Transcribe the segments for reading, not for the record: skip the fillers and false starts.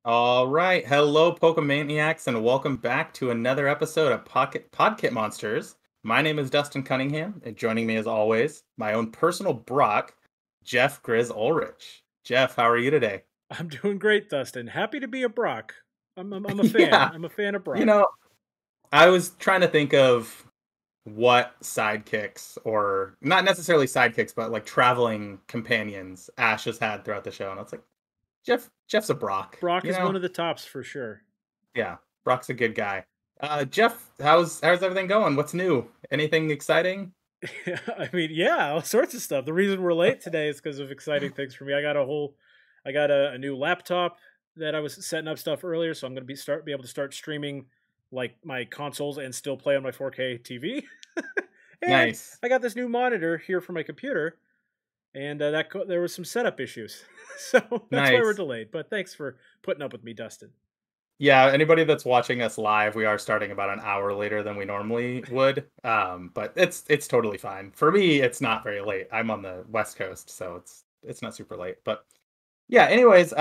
All right. Hello, Pokemaniacs, and welcome back to another episode of Pod-ket Monsters. My name is Dustin Cunningham, and joining me as always, my own personal Brock, Jeff Grizz Ullrich. Jeff, how are you today? I'm doing great, Dustin. Happy to be a Brock. I'm a fan. Yeah, I'm a fan of you Brock. know, I was trying to think of what sidekicks, or not necessarily sidekicks, but like traveling companions Ash has had throughout the show, and I was like, Jeff's a Brock, Brock you is know? one of the tops for sure. Yeah, Brock's a good guy. Jeff, how's everything going? What's new? Anything exciting? I mean, yeah, all sorts of stuff. The reason we're late today is because of exciting things for me. I got a new laptop that I was setting up stuff earlier, so I'm going to be able to start streaming like my consoles and still play on my 4K TV. And Nice. I got this new monitor here for my computer, and there was some setup issues, so that's why we're Nice. delayed. But thanks for putting up with me, Dustin. Yeah, anybody that's watching us live, we are starting about an hour later than we normally would. But it's totally fine. For me, it's not very late. I'm on the West Coast, so it's not super late. But yeah, anyways,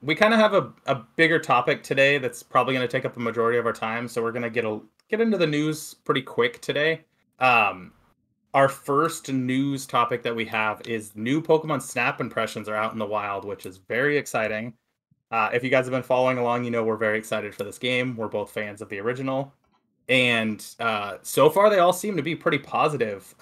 we kind of have a bigger topic today that's probably going to take up a majority of our time. So we're going to get into the news pretty quick today. Um, our first news topic that we have is new Pokemon Snap impressions are out in the wild, which is very exciting. If you guys have been following along, you know we're very excited for this game. We're both fans of the original, and so far they all seem to be pretty positive.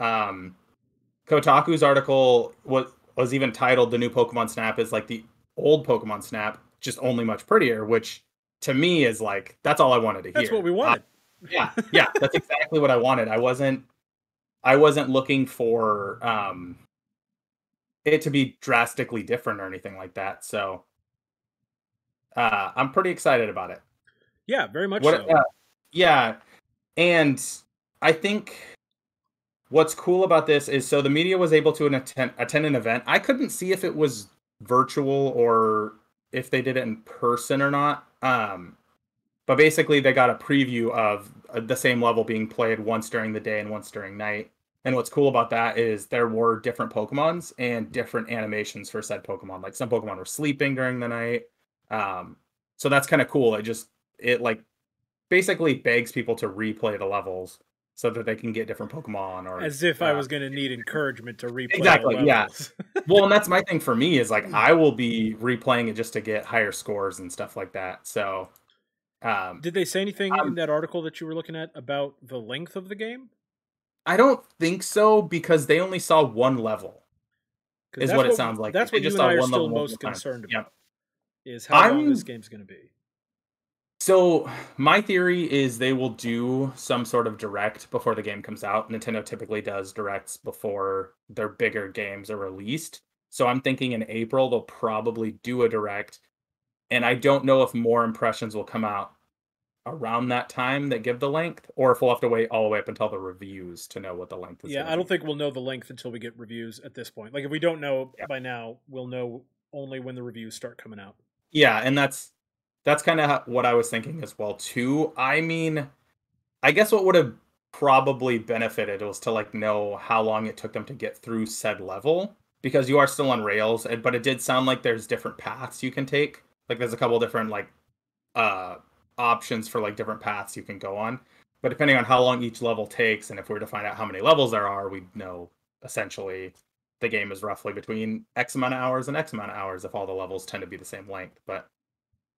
Kotaku's article was even titled "The new Pokemon Snap is like the old Pokemon Snap, just only much prettier," which to me is like that's all I wanted to That's what hear. we wanted. Yeah, that's exactly what I wanted. I wasn't looking for it to be drastically different or anything like that. So I'm pretty excited about it. Yeah, very much What? so. Yeah, and I think what's cool about this is so the media was able to attend an event. I couldn't see if it was virtual or if they did it in person or not. But basically, they got a preview of the same level being played once during the day and once during night. And what's cool about that is there were different Pokemons and different animations for said Pokemon. Like some Pokemon were sleeping during the night. Um, so that's kind of cool. It like basically begs people to replay the levels so that they can get different Pokemon or As if I was going to need encouragement to replay the exactly, yeah. levels. Well, and that's my thing for me is like I will be replaying it just to get higher scores and stuff like that. So um Did they say anything in I'm, that article that you were looking at about the length of the game? I don't think so because they only saw one level Because is what it sounds like. that's They what just you and saw I are one still level multiple most times. concerned Yep. about is how long this I'm game's going to be. So my theory is they will do some sort of direct before the game comes out. Nintendo typically does directs before their bigger games are released. So I'm thinking in April they'll probably do a direct, and I don't know if more impressions will come out around that time that give the length, or if we'll have to wait all the way up until the reviews to know what the length is going Yeah, to I don't be. think we'll know the length until we get reviews at this point. Like if we don't know Yeah, by now, we'll know only when the reviews start coming out. yeah, and that's kind of what I was thinking as well too. I mean, I guess what would have probably benefited was to like know how long it took them to get through said level because you are still on rails, but it did sound like there's different paths you can take. Like there's a couple different like uh options for like different paths you can go on. But depending on how long each level takes and if we were to find out how many levels there are, we'd know essentially the game is roughly between X amount of hours and X amount of hours if all the levels tend to be the same length. But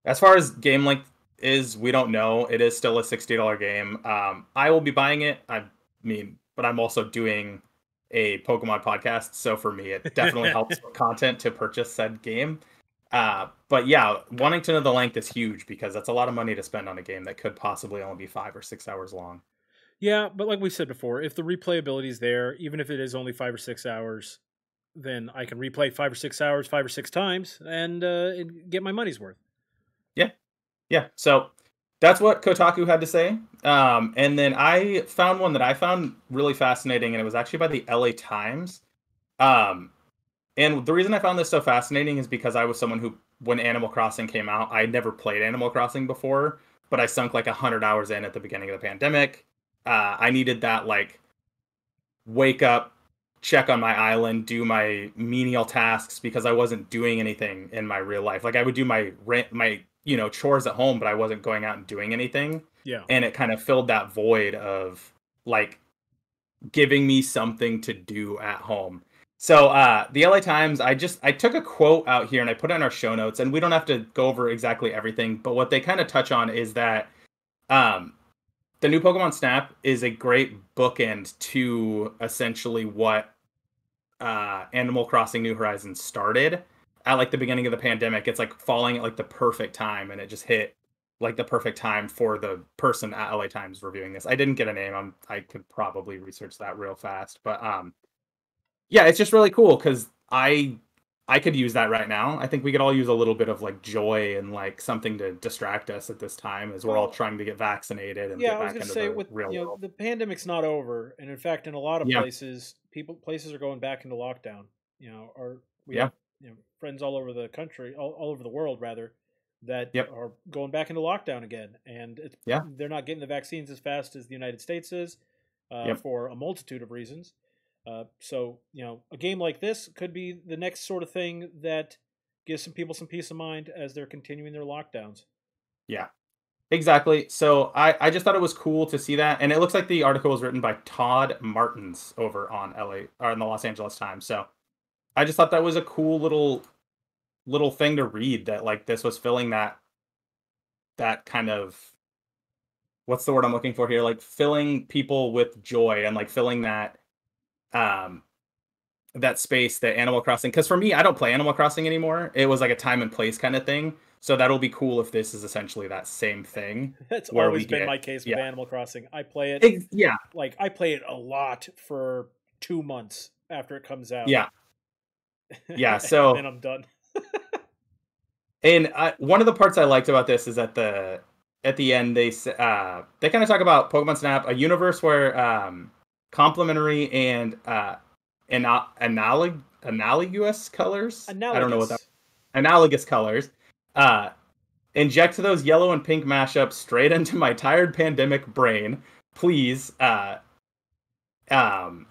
as far as game length is, we don't know. It is still a $60 game. I will be buying it. I mean, but I'm also doing a Pokemon podcast, so for me, it definitely helps with content to purchase said game. But yeah, wanting to know the length is huge because that's a lot of money to spend on a game that could possibly only be 5 or 6 hours long. Yeah, but like we said before, if the replayability is there, even if it is only 5 or 6 hours, then I can replay 5 or 6 hours 5 or 6 times and get my money's worth. Yeah, yeah. So that's what Kotaku had to say. And then I found one that I found really fascinating, and it was actually by the LA Times. Um, And the reason I found this so fascinating is because I was someone who, when Animal Crossing came out, I had never played Animal Crossing before, but I sunk like 100 hours in at the beginning of the pandemic. I needed that like wake up, check on my island, do my menial tasks because I wasn't doing anything in my real life. Like I would do my chores at home, but I wasn't going out and doing anything. Yeah. And it kind of filled that void of like giving me something to do at home. So the LA Times, I took a quote out here and I put it in our show notes, and we don't have to go over exactly everything, but what they kind of touch on is that um, the new Pokemon Snap is a great bookend to essentially what Animal Crossing New Horizons started at like the beginning of the pandemic. It's like falling at like the perfect time, and it just hit like the perfect time for the person at LA Times reviewing this. I didn't get a name. I could probably research that real fast, but yeah, it's just really cool because I could use that right now. I think we could all use a little bit of like joy and like something to distract us at this time as we're all Well, trying to get vaccinated and yeah, get I was back gonna into say the with real world. the pandemic's not over, and in fact, in a lot of Yeah, places, places are going back into lockdown. Or we yeah, have friends all over the country, all over the world rather, that yep, are going back into lockdown again, and yeah, they're not getting the vaccines as fast as the United States is, yep. for a multitude of reasons. So a game like this could be the next sort of thing that gives some people some peace of mind as they're continuing their lockdowns. Yeah, exactly. So I just thought it was cool to see that, and it looks like the article was written by Todd Martins over on LA or in the Los Angeles Times. So I just thought that was a cool little thing to read, that like this was filling that kind of, what's the word I'm looking for here, like filling people with joy and like filling um that space that Animal Crossing, because for me, I don't play Animal Crossing anymore. It was like a time and place kind of thing. So that'll be cool if this is essentially that same thing That's where we always been get, my case with yeah, Animal Crossing. I play it yeah, I play it a lot for 2 months after it comes out, yeah, yeah. and then So, I'm done. and one of the parts I liked about this is at the end they kind of talk about Pokemon Snap, a universe where complementary and analogous colors. I don't know what that, Analogous. analogous colors. Uh, Inject those yellow and pink mashups straight into my tired pandemic brain, please. Um,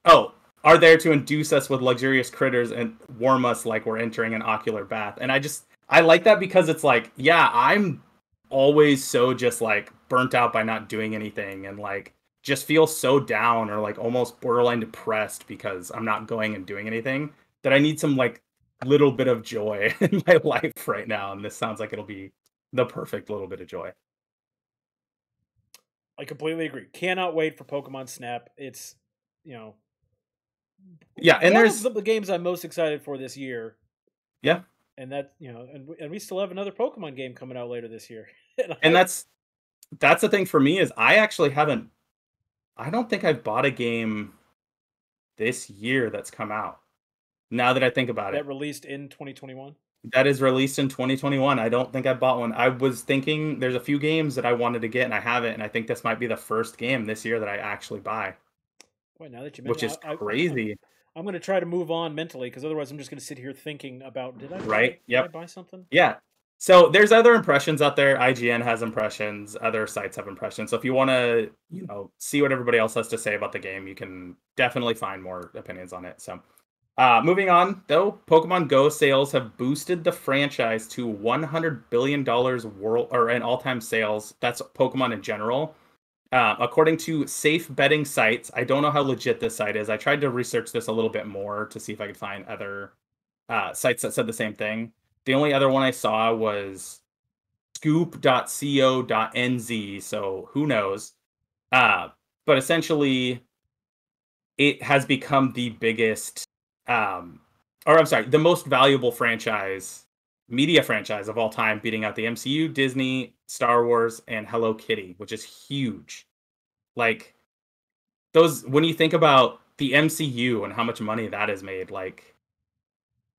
oh, are there to induce us with luxurious critters and warm us like we're entering an ocular bath. And I like that because it's like, yeah, I'm always so just like burnt out by not doing anything, and like just feel so down or like almost borderline depressed because I'm not going and doing anything, that I need some like little bit of joy in my life right now. And this sounds like it'll be the perfect little bit of joy. I completely agree. Cannot wait for Pokemon Snap. It's you know Yeah, and one of there's the games I'm most excited for this year, yeah, and that and we still have another Pokemon game coming out later this year. And and that's the thing for me is I don't think I've bought a game this year that's come out. Now that I think about that it, released in 2021. that is released in 2021. I don't think I bought one. I was thinking there's a few games that I wanted to get and I haven't, and I think this might be the first game this year that I actually buy, Wait, now that you which mention, is crazy, I'm going to try to move on mentally because otherwise I'm just going to sit here thinking about right? did I Yep. buy something? Yeah. So there's other impressions out there. IGN has impressions, other sites have impressions. So if you want to, see what everybody else has to say about the game, you can definitely find more opinions on it. So moving on, though, Pokemon Go sales have boosted the franchise to $100 billion world or in all-time sales. That's Pokemon in general. According to safe betting sites, I don't know how legit this site is. I tried to research this a little bit more to see if I could find other sites that said the same thing. The only other one I saw was scoop.co.nz, so who knows? Uh, but essentially, it has become the biggest, um, or I'm sorry, the most valuable media franchise of all time, beating out the MCU, Disney, Star Wars, and Hello Kitty, which is huge. Like those, when you think about the MCU and how much money that has made, like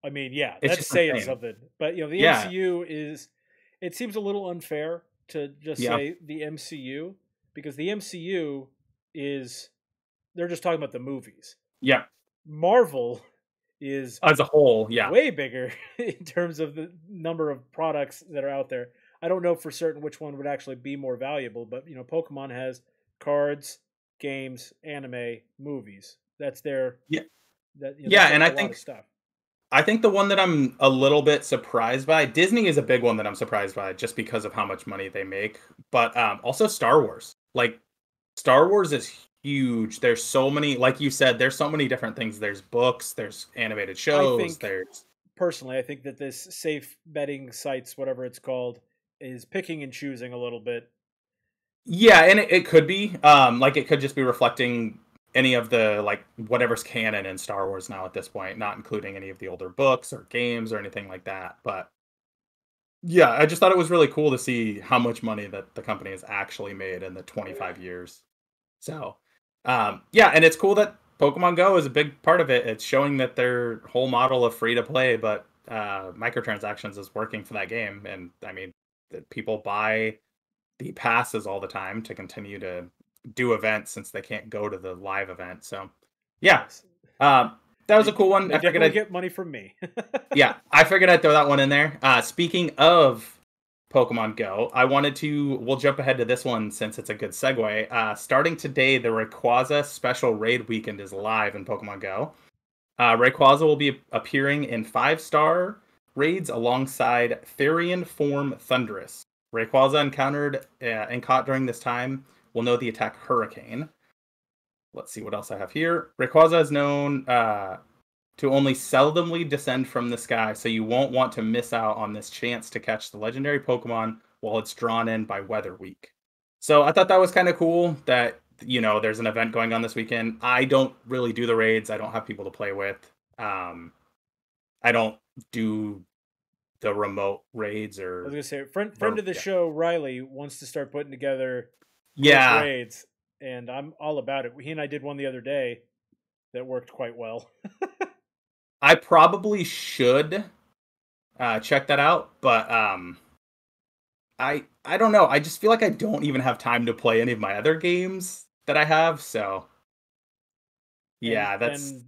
I mean, yeah, it's that's just saying insane. something. But the Yeah, MCU is. It seems a little unfair to just yeah, say the MCU because the MCU is they're just talking about the movies. yeah. Marvel is As a whole, yeah, way bigger in terms of the number of products that are out there. I don't know for certain which one would actually be more valuable, but Pokemon has cards, games, anime, movies. That's their yeah, that yeah. that's And a I lot of think stuff. I think the one that I'm a little bit surprised by, Disney is a big one that I'm surprised by just because of how much money they make. But also Star Wars. Like Star Wars is huge. There's so many, like you said, there's so many different things. There's books, there's animated I shows, think there's personally, I think that this safe betting sites, whatever it's called, is picking and choosing a little bit. yeah, and it could be like it could just be reflecting any of the like whatever's canon in Star Wars now at this point, not including any of the older books or games or anything like that. But yeah, I just thought it was really cool to see how much money that the company has actually made in the 25 years. So, yeah, and it's cool that Pokemon Go is a big part of it. It's showing that their whole model of free to play, but microtransactions is working for that game. And I mean, people buy the passes all the time to continue to do events since they can't go to the live event. So, yeah, Yes. that was a cool one. They I figured definitely get money from me. yeah, I figured I'd throw that one in there. Speaking of Pokemon Go, we'll jump ahead to this one since it's a good segue. Starting today, the Rayquaza Special Raid Weekend is live in Pokemon Go. Rayquaza will be appearing in 5-star raids alongside Therian Form Thundurus. Rayquaza encountered and caught during this time will know the attack Hurricane. Let's see what else I have here. Rayquaza is known to only seldomly descend from the sky, so you won't want to miss out on this chance to catch the legendary Pokemon while it's drawn in by Weather Week. So I thought that was kind of cool that, there's an event going on this weekend. I don't really do the raids. I don't have people to play with. I don't do the remote raids I was or gonna say, friend of the show, Riley, wants to start putting together yeah. raids, and I'm all about it. He and I did one the other day that worked quite well. I probably should check that out, but I don't know. I just feel like I don't even have time to play any of my other games that I have. So yeah, and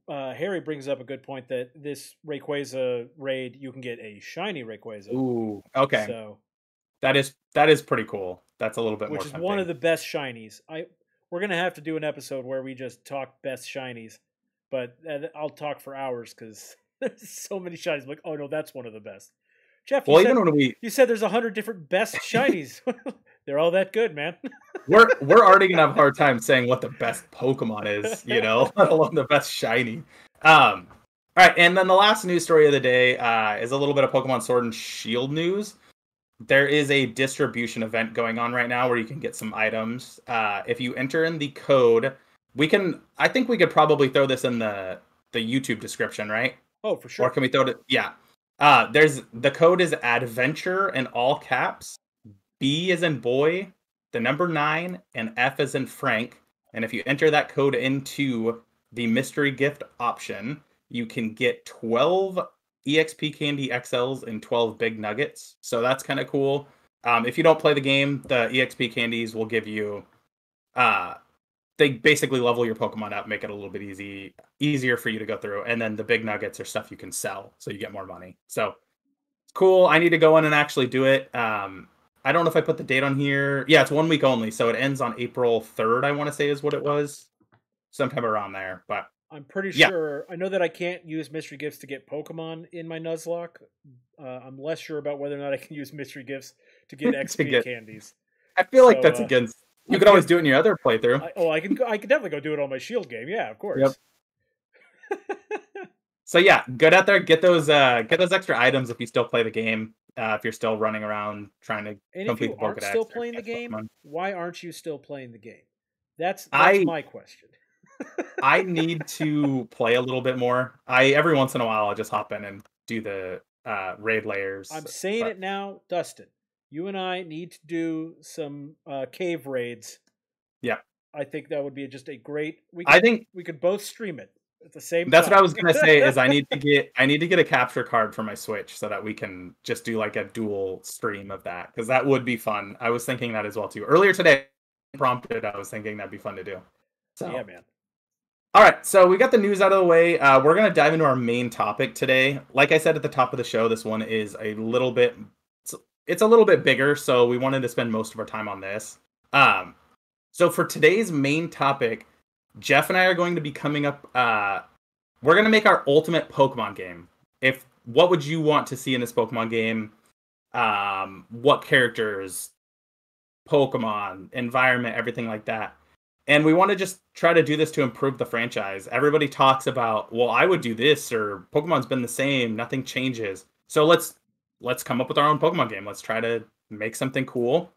Harry brings up a good point that this Rayquaza raid, you can get a shiny Rayquaza. Ooh, okay. So that is pretty cool. That's a little bit more which is tempting. one of the best shinies. We're gonna have to do an episode where we just talk best shinies, but I'll talk for hours because there's so many shinies. I'm like, oh no, that's one of the best. Jeff, you said there's 100 different best shinies. They're all that good, man. we're already gonna have a hard time saying what the best Pokemon is, let alone the best shiny. All right, and then the last news story of the day is a little bit of Pokemon Sword and Shield news. There is a distribution event going on right now where you can get some items. If you enter in the code, I think we could probably throw this in the YouTube description, right? Oh, for sure. Or can we throw it? Yeah. The code is adventure in all caps, B as in boy, the number 9, and F as in Frank. And if you enter that code into the mystery gift option, you can get 12 EXP Candy XLs and 12 Big Nuggets. So that's kind of cool. If you don't play the game, the EXP Candies will give you they basically level your Pokemon up, make it a little bit easier for you to go through. And then the Big Nuggets are stuff you can sell, so you get more money. So cool. I need to go in and actually do it. I don't know if I put the date on here. Yeah, it's 1 week only, so it ends on April 3rd, I want to say is what it was. Sometime around there, but I'm pretty sure. I know that I can't use mystery gifts to get Pokemon in my Nuzlocke. I'm less sure about whether or not I can use mystery gifts to get XP candies. I feel like that's against. You could always do it in your other playthrough. I can definitely go do it on my Shield game. Yeah, of course. Yep. So yeah, get out there, get those extra items if you still play the game. If you're still running around trying to complete the Pokédex. Aren't still playing the game, why aren't you still playing the game? That's my question. I need to play a little bit more. Every once in a while I'll just hop in and do the raid layers. I'm saying it now, Dustin. You and I need to do some cave raids. Yeah. I think that would be just a great we could both stream it at the same time. That's what I was gonna say is I need to get a capture card for my Switch so that we can just do like a dual stream of that, because that would be fun. I was thinking that as well too. Earlier today prompted, I was thinking that'd be fun to do. So yeah, man. All right, so we got the news out of the way. We're going to dive into our main topic today. Like I said at the top of the show, this one is a little bit bigger, so we wanted to spend most of our time on this. So for today's main topic, Jeff and I are going to be coming up we're gonna make our ultimate Pokemon game. What would you want to see in this Pokemon game? What characters, Pokemon, environment, everything like that. And we want to just try to do this to improve the franchise. Everybody talks about, well, I would do this, or Pokemon's been the same, nothing changes. So let's come up with our own Pokemon game. Let's try to make something cool.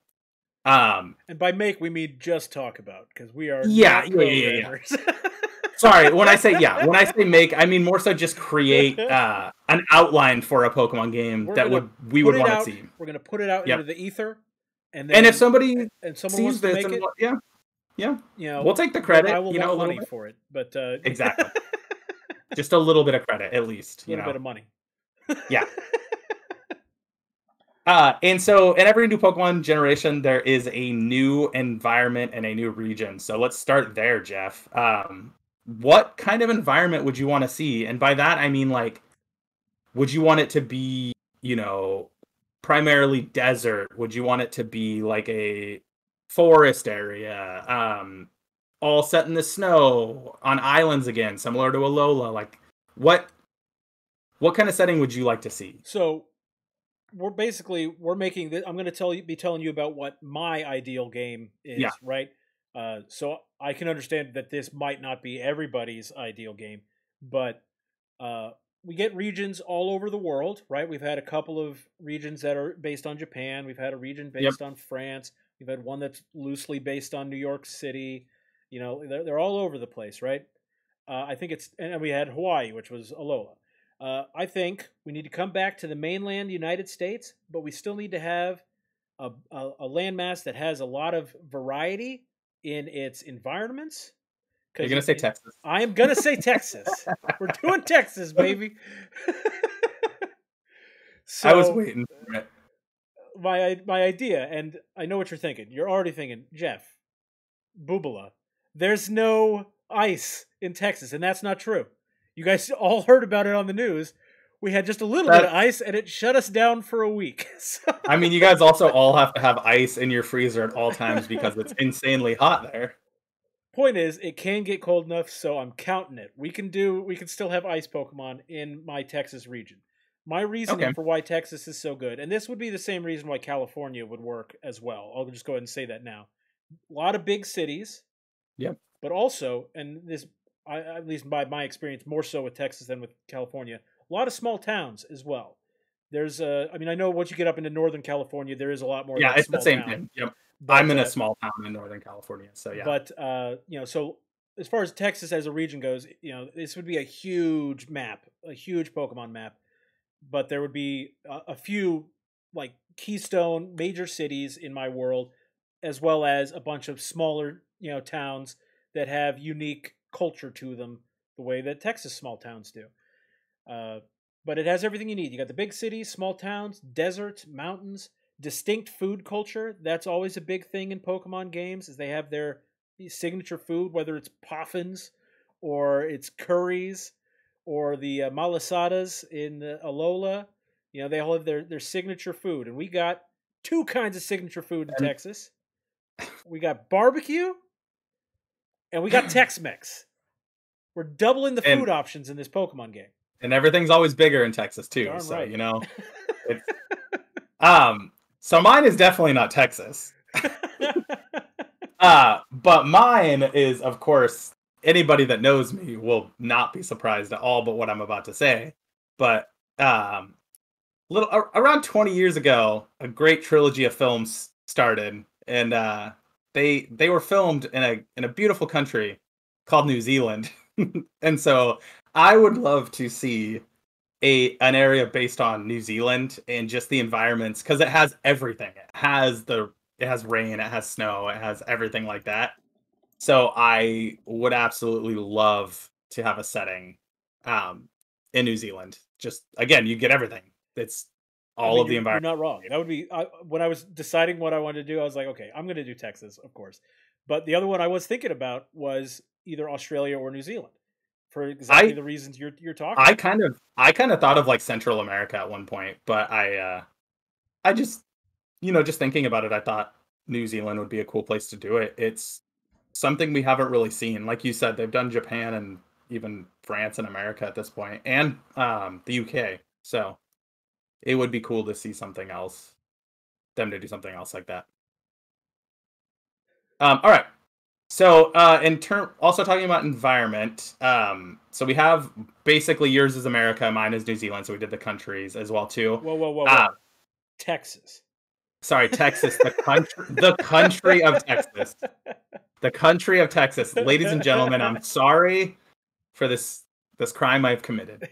And by make we mean just talk about, because we are yeah. Sorry, when I say make, I mean more so just create an outline for a Pokemon game we would want to see. We're gonna put it out into the ether, and if somebody someone wants to make it, we'll take the credit. I will want money for it, but exactly, just a little bit of credit at least. A little bit of money. Yeah. And so in every new Pokemon generation, there is a new environment and a new region. So let's start there, Jeff. What kind of environment would you want to see? And by that, I mean, like, would you want it to be, primarily desert? Would you want it to be like a forest area, all set in the snow, on islands again, similar to Alola? Like, what kind of setting would you like to see? So we're making this. I'm going to be telling you about what my ideal game is, right? So I can understand that this might not be everybody's ideal game, but we get regions all over the world, right? We've had a couple of regions that are based on Japan. We've had a region based on France. We've had one that's loosely based on New York City. They're all over the place, right? I think and we had Hawaii, which was Alola. I think we need to come back to the mainland United States, but we still need to have a landmass that has a lot of variety in its environments. You're going to say Texas. I am going to say Texas. We're doing Texas, baby. So, I was waiting for it. My idea, and I know what you're thinking. You're already thinking, Jeff, Boobala, there's no ice in Texas, and that's not true. You guys all heard about it on the news. We had just a little bit of ice, and it shut us down for a week. I mean, you guys also all have to have ice in your freezer at all times because it's insanely hot there. Point is, it can get cold enough, so I'm counting it. We can still have ice Pokemon in my Texas region. My reasoning for why Texas is so good, and this would be the same reason why California would work as well. I'll just go ahead and say that now. A lot of big cities. Yep. But also, and this, at least by my experience, more so with Texas than with California, a lot of small towns as well. There's I know once you get up into Northern California, there is a lot more. Yeah, it's the same thing. Yep. But, I'm in a small town in Northern California, so yeah. But so as far as Texas as a region goes, this would be a huge map, a huge Pokemon map. But there would be a few like keystone major cities in my world, as well as a bunch of smaller, towns that have unique culture to them, the way that Texas small towns do. But it has everything you need. You got the big cities, small towns, deserts, mountains, distinct food culture. That's always a big thing in Pokemon games, is they have their signature food, whether it's poffins or it's curries or the malasadas in Alola. They all have their signature food. And we got two kinds of signature food in Texas. We got barbecue and we got Tex-Mex. We're doubling the food options in this Pokemon game. And everything's always bigger in Texas too. Darn so, right. So mine is definitely not Texas. But mine is, of course, anybody that knows me will not be surprised at all but what I'm about to say. But around 20 years ago, a great trilogy of films started, and they were filmed in a beautiful country called New Zealand. And so I would love to see an area based on New Zealand and just the environments, because it has everything. It has rain, it has snow, it has everything like that. So I would absolutely love to have a setting in New Zealand. Just again, you get everything. It's all of the environment. You're not wrong. That would be when I was deciding what I wanted to do. I was like, okay, I'm going to do Texas, of course. But the other one I was thinking about was either Australia or New Zealand, for exactly the reasons you're talking. I kind of thought of like Central America at one point, but I just just thinking about it, I thought New Zealand would be a cool place to do it. It's something we haven't really seen. Like you said, they've done Japan and even France and America at this point, and the UK. So it would be cool to see something else, them to do something else like that. All right. So in term, also talking about environment. So we have basically yours is America, mine is New Zealand. So we did the countries as well too. Whoa. Texas. Sorry, Texas, the country of Texas. The country of Texas. Ladies and gentlemen, I'm sorry for this crime I've committed.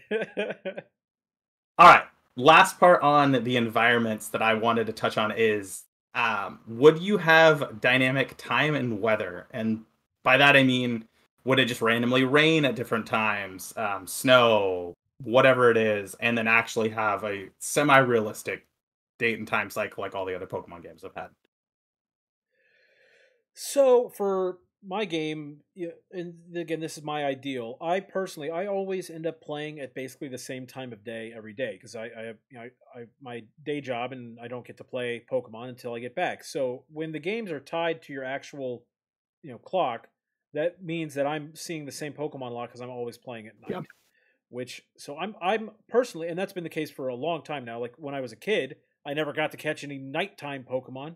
All right. Last part on the environments that I wanted to touch on is, would you have dynamic time and weather? And by that I mean, would it just randomly rain at different times, snow, whatever it is, and then actually have a semi-realistic date and time cycle like all the other Pokemon games I've had? So for my game, and again, this is my ideal. I always end up playing at basically the same time of day every day because I have my day job and I don't get to play Pokemon until I get back. So when the games are tied to your actual clock, that means that I'm seeing the same Pokemon a lot because I'm always playing at night. Yep. Which so I'm personally, and that's been the case for a long time now. Like when I was a kid, I never got to catch any nighttime Pokemon.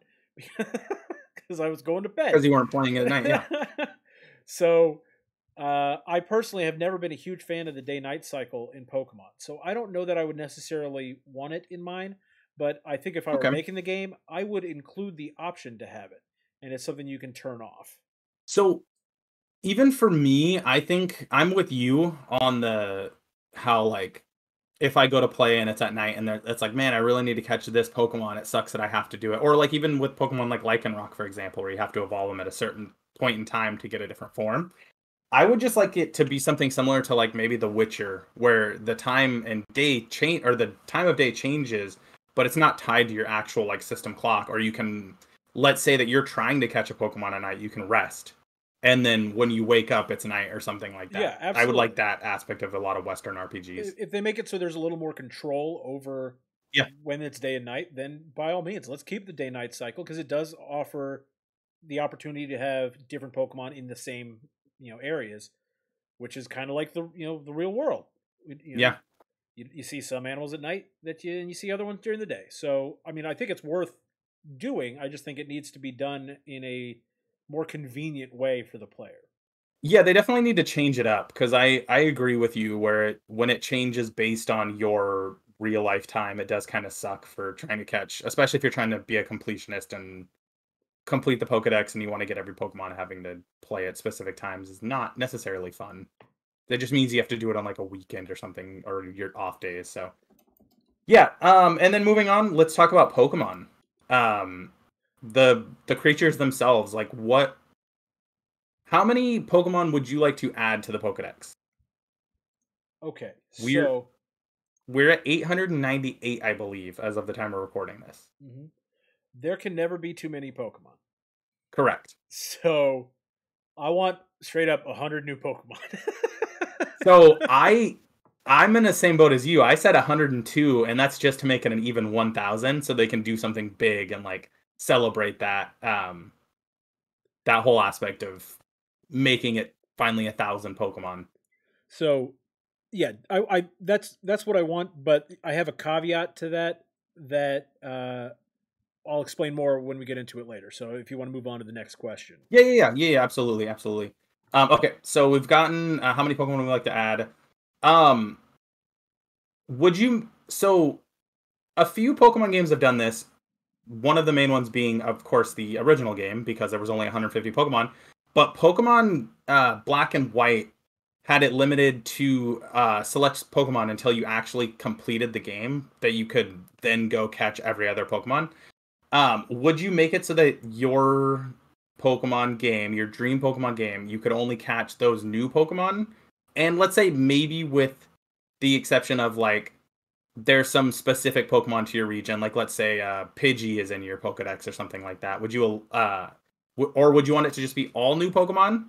Because I was going to bed. Because you weren't playing it at night, yeah. So, I personally have never been a huge fan of the day-night cycle in Pokemon. So I don't know that I would necessarily want it in mine, but I think if I were making the game, I would include the option to have it, and it's something you can turn off. So, even for me, I think I'm with you on how like if I go to play and it's at night and it's like, man, I really need to catch this Pokemon. It sucks that I have to do it. Or like even with Pokemon like Lycanroc, for example, where you have to evolve them at a certain point in time to get a different form. I would just like it to be something similar to like maybe The Witcher, where the time and day change or the time of day changes, but it's not tied to your actual like system clock. Or you can, let's say that you're trying to catch a Pokemon at night, you can rest. And then when you wake up, it's night or something like that. Yeah, absolutely. I would like that aspect of a lot of Western RPGs. If they make it so there's a little more control over when it's day and night, then by all means, let's keep the day-night cycle because it does offer the opportunity to have different Pokemon in the same areas, which is kind of like the the real world. You see some animals at night and you see other ones during the day. So I mean, I think it's worth doing. I just think it needs to be done in a more convenient way for the player. Yeah, they definitely need to change it up because I agree with you where when it changes based on your real life time, it does kind of suck for trying to catch, especially if you're trying to be a completionist and complete the Pokedex and you want to get every Pokemon. Having to play at specific times is not necessarily fun. That just means you have to do it on like a weekend or something or your off days. So yeah, and then moving on, let's talk about Pokemon. The creatures themselves, like how many Pokemon would you like to add to the Pokedex? Okay, we're at 898, I believe, as of the time we're recording this. Mm-hmm. There can never be too many Pokemon. Correct. So I want straight up 100 new Pokemon. So I'm in the same boat as you. I said 102, and that's just to make it an even 1,000, so they can do something big and like celebrate that that whole aspect of making it finally 1,000 Pokemon. So yeah, I that's what I want, but I have a caveat to that I'll explain more when we get into it later. So if you want to move on to the next question. Yeah, absolutely. Okay, so we've gotten how many Pokemon would we like to add? So a few Pokemon games have done this. One of the main ones being, of course, the original game, because there was only 150 Pokemon. But Pokemon Black and White had it limited to select Pokemon until you actually completed the game, that you could then go catch every other Pokemon. Would you make it so that your Pokemon game, your dream Pokemon game, you could only catch those new Pokemon? And let's say maybe with the exception of like, there's some specific Pokemon to your region, like let's say Pidgey is in your Pokedex or something like that. Would you, or would you want it to just be all new Pokemon?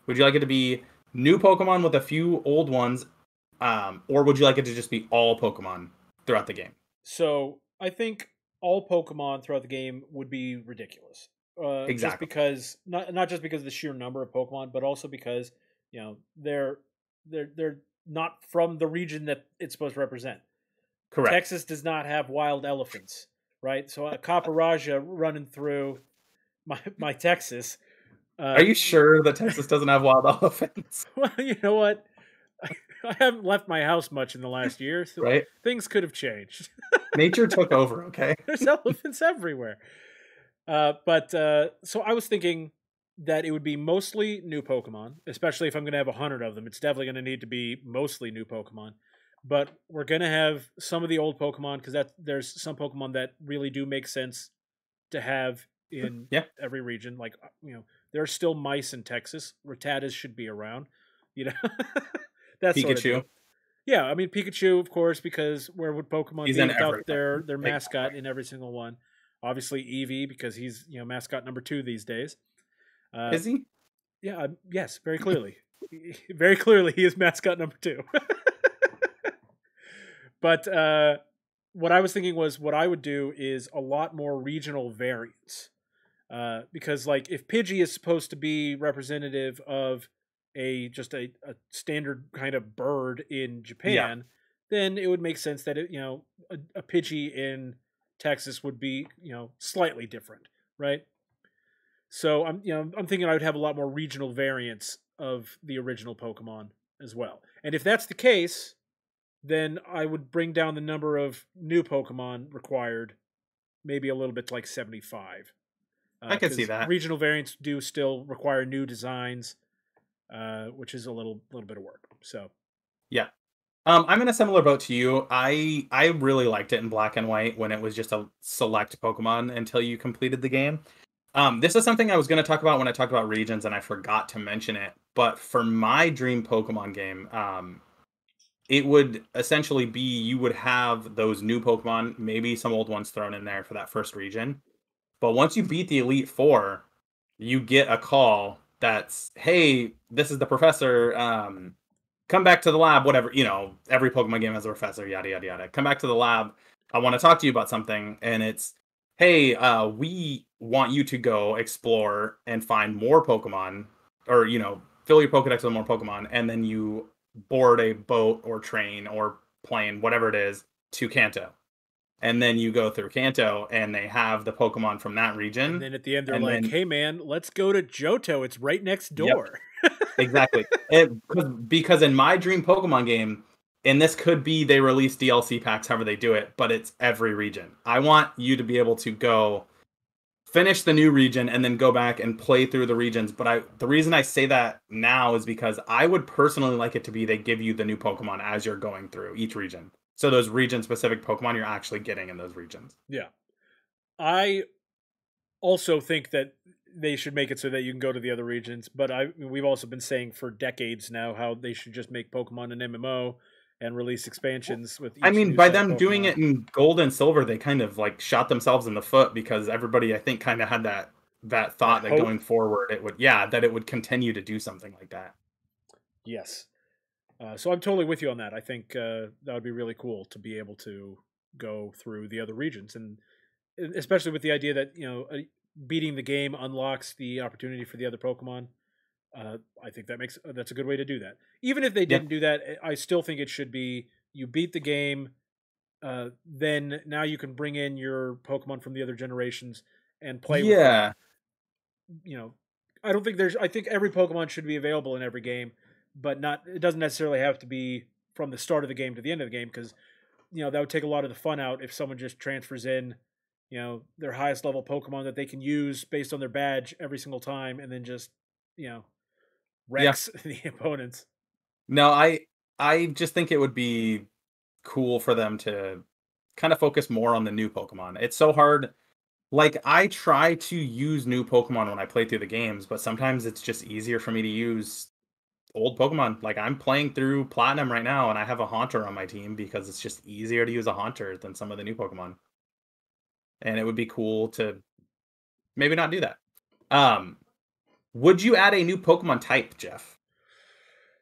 Would you like it to be new Pokemon with a few old ones, or would you like it to just be all Pokemon throughout the game? So I think all Pokemon throughout the game would be ridiculous. Exactly. Just because not just because of the sheer number of Pokemon, but also because they're not from the region that it's supposed to represent. Correct. Texas does not have wild elephants, right? So a Caparaja running through my Texas. Are you sure that Texas doesn't have wild elephants? Well, you know what? I haven't left my house much in the last year, so right? Things could have changed. Nature took over, okay? There's elephants everywhere. So I was thinking that it would be mostly new Pokemon, especially if I'm going to have 100 of them. It's definitely going to need to be mostly new Pokemon. But we're going to have some of the old Pokemon because there's some Pokemon that really do make sense to have in every region. Like, there are still mice in Texas. Rattatas should be around. That Pikachu. Sort of deal. Yeah, I mean Pikachu, of course, because where would Pokemon be without their mascot in every single one? Obviously Eevee, because he's mascot number 2 these days. Is he? Yeah. Yes. Very clearly. Very clearly, he is mascot number 2. But what I was thinking was what I would do is a lot more regional variants, because like if Pidgey is supposed to be representative of just a standard kind of bird in Japan, then it would make sense that a Pidgey in Texas would be slightly different, right? So I'm thinking I would have a lot more regional variants of the original Pokemon as well. And if that's the case, then I would bring down the number of new Pokemon required maybe a little bit to like 75. I can see that. Regional variants do still require new designs, which is a little bit of work. So, yeah. I'm in a similar boat to you. I really liked it in Black and White when it was just a select Pokemon until you completed the game. This is something I was going to talk about when I talked about regions, and I forgot to mention it. But for my dream Pokemon game, it would essentially be you would have those new Pokemon, maybe some old ones thrown in there for that first region. But once you beat the Elite Four, you get a call that's, hey, this is the professor. Come back to the lab, whatever. Every Pokemon game has a professor, yada, yada, yada. Come back to the lab. I want to talk to you about something. And it's, hey, we want you to go explore and find more Pokemon, or, fill your Pokedex with more Pokemon. And then you board a boat or train or plane, whatever it is, to Kanto. And then you go through Kanto and they have the Pokemon from that region. And then at the end, they're like, hey, man, let's go to Johto. It's right next door. Yep. Exactly. Because in my dream Pokemon game, and this could be they release DLC packs, however they do it, but it's every region. I want you to be able to go finish the new region and then go back and play through the regions. But the reason I say that now is because I would personally like it to be they give you the new Pokemon as you're going through each region. So those region-specific Pokemon you're actually getting in those regions. Yeah. I also think that they should make it so that you can go to the other regions. But we've also been saying for decades now how they should just make Pokemon an MMO and release expansions with each by them doing it in Gold and Silver, they kind of like shot themselves in the foot because everybody, I think, kind of had that thought that going forward it would continue to do something like that. Yes. So I'm totally with you on that. I think that would be really cool to be able to go through the other regions, and especially with the idea that beating the game unlocks the opportunity for the other Pokemon. I think that's a good way to do that. Even if they didn't do that, I still think it should be you beat the game, then now you can bring in your Pokemon from the other generations and play with them. I think every Pokemon should be available in every game, but it doesn't necessarily have to be from the start of the game to the end of the game, because that would take a lot of the fun out if someone just transfers in their highest level Pokemon that they can use based on their badge every single time, and then just wrecks the opponents. No, I just think it would be cool for them to kind of focus more on the new Pokemon. It's so hard. Like, I try to use new Pokemon when I play through the games, but sometimes it's just easier for me to use old Pokemon. Like, I'm playing through Platinum right now, and I have a Haunter on my team because it's just easier to use a Haunter than some of the new Pokemon. And it would be cool to maybe not do that. Would you add a new Pokemon type, Jeff?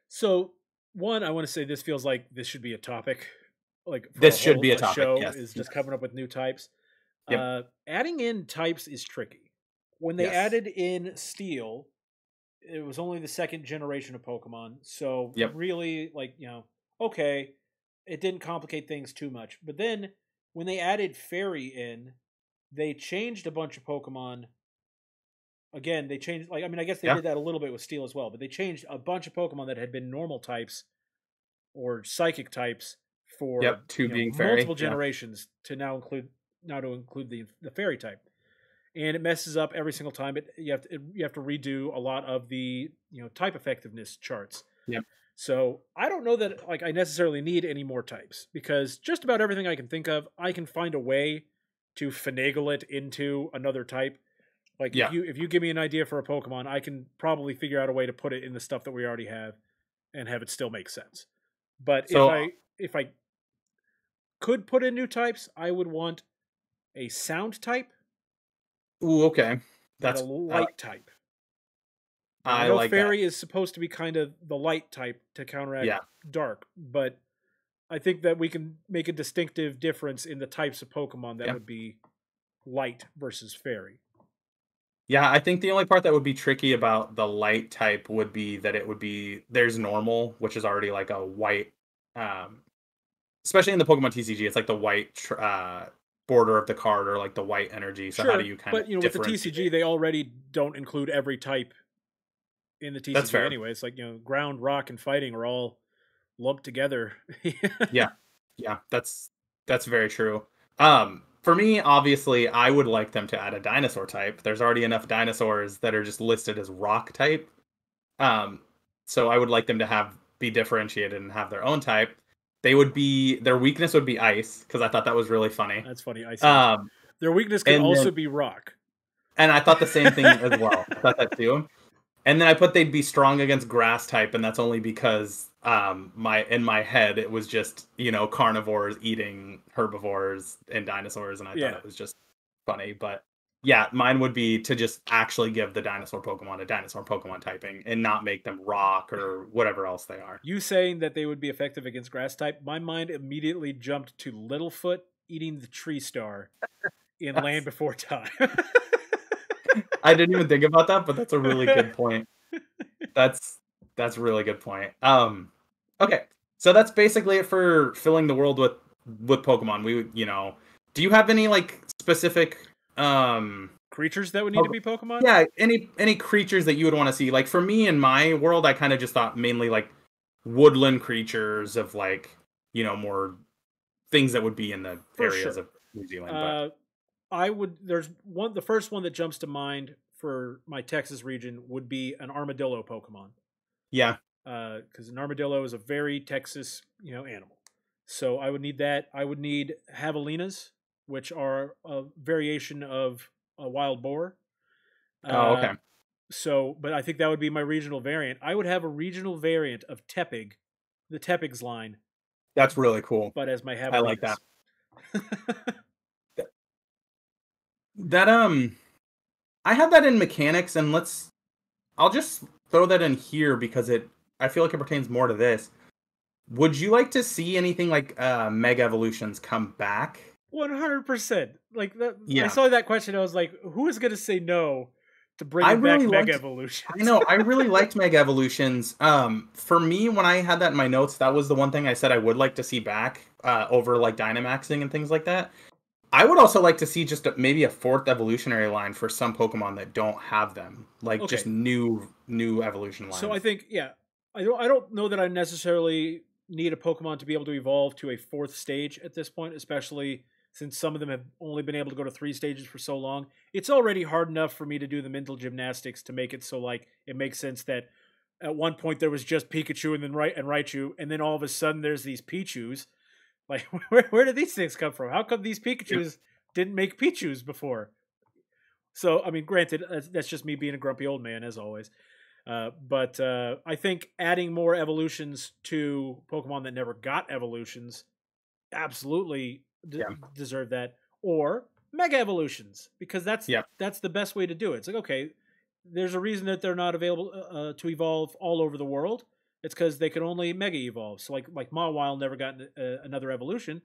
So, one, I want to say this feels like this should be a topic. Like, this should be a topic. Show yes. is just coming up with new types. Yep. Adding in types is tricky. When they added in Steel, it was only the second generation of Pokemon. So really, okay, it didn't complicate things too much. But then when they added Fairy in, they changed a bunch of Pokemon. Again, they changed, like, I mean, I guess they Yeah. did that a little bit with Steel as well, but they changed a bunch of Pokemon that had been normal types or psychic types for, Yep. Two being fairy. multiple Yeah. generations to now include the fairy type. And it messes up every single time. You have to redo a lot of the type effectiveness charts. Yep. So I don't know that like I necessarily need any more types, because just about everything I can think of, I can find a way to finagle it into another type. Like Yeah. if you give me an idea for a Pokemon, I can probably figure out a way to put it in the stuff that we already have and have it still make sense. But So, if I could put in new types, I would want a sound type ooh, okay. and a That's light type. Now, I I know like that. Fairy is supposed to be kind of the light type to counteract Yeah. Dark, but I think that we can make a distinctive difference in the types of Pokemon that Yeah. would be light versus Fairy. Yeah, I think the only part that would be tricky about the light type would be that it would be there's normal, which is already like a white, um, especially in the Pokemon TCG, it's like the white border of the card or like the white energy. So how do Sure, you kind of but with the TCG, differentiate? they already don't include every type in the That's TCG fair. anyway. It's like ground, rock, and fighting are all lumped together. Yeah, yeah, that's very true. For me, obviously, I would like them to add a dinosaur type. There's already enough dinosaurs that are just listed as rock type. Um, so I would like them to be differentiated and have their own type. Their weakness would be ice because I thought that was really funny. That's funny. Ice Edge. Um, Their weakness could and then also be rock. and I thought the same thing as well. I thought that too. And then I put they'd be strong against grass type, and that's only because in my head it was just carnivores eating herbivores and dinosaurs, and I thought Yeah. it was just funny. But yeah, mine would be to just actually give the dinosaur Pokemon a dinosaur Pokemon typing and not make them rock or whatever else they are. You saying that they would be effective against grass type, my mind immediately jumped to Littlefoot eating the tree star in Land Before Time. I didn't even think about that, but that's a really good point. That's a really good point. Okay, so that's basically it for filling the world with Pokemon. Do you have any like specific Creatures that would need to be Pokemon? yeah, any creatures that you would want to see? Like for me in my world, I kind of just thought mainly like woodland creatures of like more things that would be in the For areas sure. of New Zealand. But There's one, the first one that jumps to mind for my Texas region would be an armadillo Pokemon. yeah, Because an armadillo is a very Texas, animal. So I would need that. I would need javelinas, which are a variation of a wild boar. oh okay, But I think that would be my regional variant. I would have a regional variant of Tepig, the Tepig's line, that's really cool. but as my I like javelinas. that. That I have that in mechanics, and I'll just throw that in here because I feel like it pertains more to this. Would you like to see anything like Mega Evolutions come back? 100%. Like that, I Yeah. saw that question. I was like, who is going to say no to bringing back Mega Evolutions? I know, I really liked Mega Evolutions. For me, when I had that in my notes, that was the one thing I said I would like to see back over like Dynamaxing and things like that. I would also like to see just maybe a fourth evolutionary line for some Pokemon that don't have them, like just Okay. new evolution lines. So I think, yeah, I don't know that I necessarily need a Pokemon to be able to evolve to a fourth stage at this point, especially since some of them have only been able to go to 3 stages for so long. It's already hard enough for me to do the mental gymnastics to make it so like it makes sense that at one point there was just Pikachu and then Raichu, and then all of a sudden there's these Pichus. Like, where did these things come from? How come these Pikachus didn't make Pichus before? So, I mean, granted, that's just me being a grumpy old man, as always. But I think adding more evolutions to Pokemon that never got evolutions absolutely deserve that. Or Mega Evolutions, because that's the best way to do it. It's like, okay, there's a reason that they're not available to evolve all over the world. It's because they could only Mega Evolve. So like Mawile never got another evolution,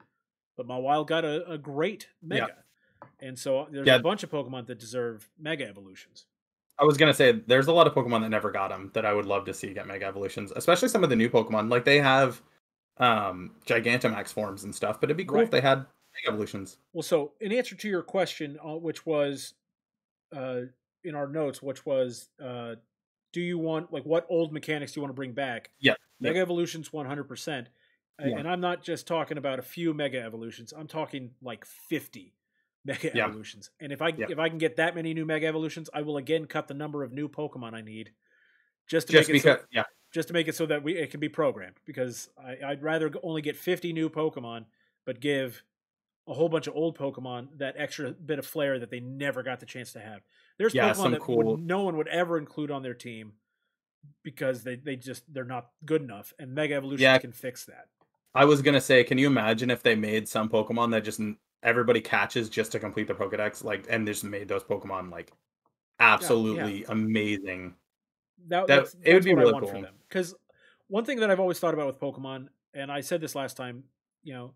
but Mawile got a great Mega. Yeah. And so there's a bunch of Pokemon that deserve Mega Evolutions. I was gonna say there's a lot of Pokemon that never got them that I would love to see get Mega Evolutions, especially some of the new Pokemon. Like they have Gigantamax forms and stuff, but it'd be cool Right. if they had Mega Evolutions. Well, so in answer to your question, which was uh, in our notes, which was, do you want like what old mechanics do you want to bring back? Yep. Mega Yep. Evolutions, 100%. Yeah. And I'm not just talking about a few Mega Evolutions. I'm talking like 50 Mega Yeah. Evolutions. And if I Yeah. can get that many new Mega Evolutions, I will again cut the number of new Pokemon I need just to Just make it so because, yeah. just to make it so that it can be programmed. Because I'd rather only get 50 new Pokemon, but give a whole bunch of old Pokemon that extra bit of flair that they never got the chance to have. There's Yeah, Pokemon some that cool. no one would ever include on their team because they're not good enough, and Mega Evolutions Yeah, can fix that. I was gonna say, can you imagine if they made some Pokemon that just everybody catches just to complete the Pokedex, like, and just made those Pokemon like Yeah, absolutely amazing? that, That that's it would that's be what I really want for cool. them. Because one thing that I've always thought about with Pokemon, and I said this last time, you know,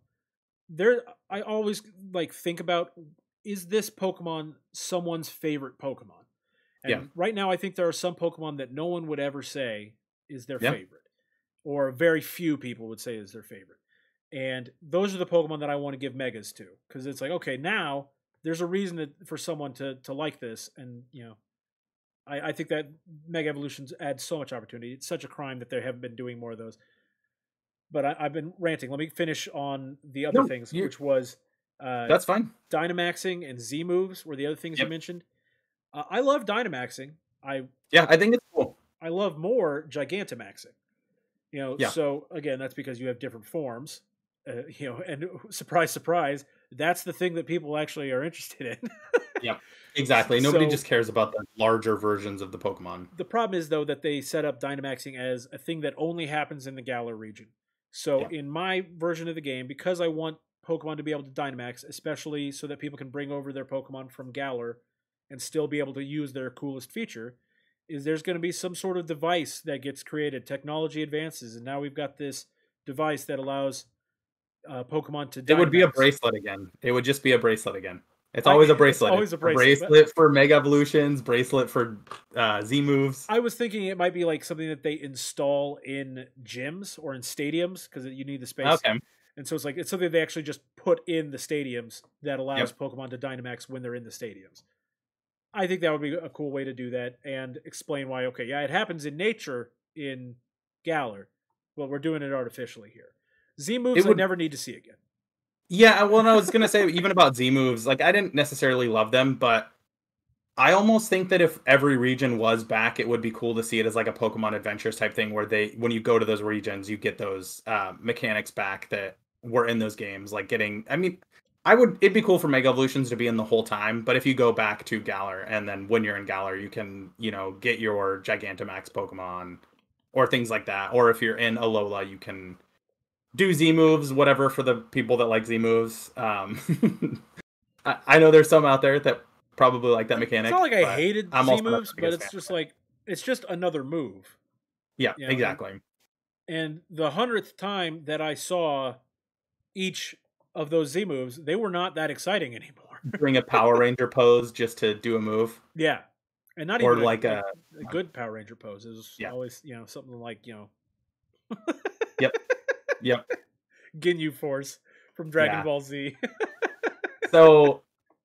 there I always like think about, is this Pokemon someone's favorite Pokemon? Yeah, And right now, I think there are some Pokemon that no one would ever say is their yeah. favorite, or very few people would say is their favorite. And those are the Pokemon that I want to give Megas to, because it's like, okay, now there's a reason for someone to like this, and I think that Mega Evolutions add so much opportunity. It's such a crime that they haven't been doing more of those. But I've been ranting. Let me finish on the other No, things, you. which was uh, That's fine. Dynamaxing and Z moves were the other things you Yep. mentioned. I love Dynamaxing. I Yeah, I think it's cool. I love more Gigantamaxing. Yeah, So again, that's because you have different forms. And surprise, surprise, that's the thing that people actually are interested in. yeah, exactly. Nobody So just cares about the larger versions of the Pokemon. the problem is though that they set up Dynamaxing as a thing that only happens in the Galar region. So Yeah, in my version of the game, because I want Pokemon to be able to Dynamax, especially so that people can bring over their Pokemon from Galar and still be able to use their coolest feature, is there's going to be some sort of device that gets created. Technology advances, and now we've got this device that allows Pokemon to it would be a Dynamax. bracelet again. It would just be a bracelet again. It's I always a it's bracelet. It's always a a bracelet, but bracelet for Mega Evolutions, bracelet for Z moves. I was thinking it might be like something that they install in gyms or in stadiums because you need the space. Okay. And so it's something they actually just put in the stadiums that allows Yep. Pokemon to Dynamax when they're in the stadiums. I think that would be a cool way to do that and explain why, okay, yeah, it happens in nature in Galar, but we're doing it artificially here. Z moves It I would. never need to see again. Yeah. Well, no, I was gonna say even about Z moves. Like, I didn't necessarily love them, but I almost think that if every region was back, it would be cool to see it as like a Pokemon Adventures type thing, where when you go to those regions, you get those mechanics back that were in those games. Like getting, I mean, it'd be cool for Mega Evolutions to be in the whole time, but if you go back to Galar and then when you're in Galar, you can, get your Gigantamax Pokemon or things like that. Or if you're in Alola, you can do Z moves, whatever, for the people that like Z moves. I know there's some out there that probably like that It's mechanic, not like I but hated I'm Z also not moves, the but biggest it's fan just of it. like it's just another move, Yeah, you know. And exactly. and the 100th time that I saw each of those Z moves, they were not that exciting anymore. Bring a Power Ranger pose just to do a move, Yeah, and not or even like a good Power Ranger pose. It was yeah, always something like yep, yep, Ginyu Force from Dragon yeah. Ball Z. So,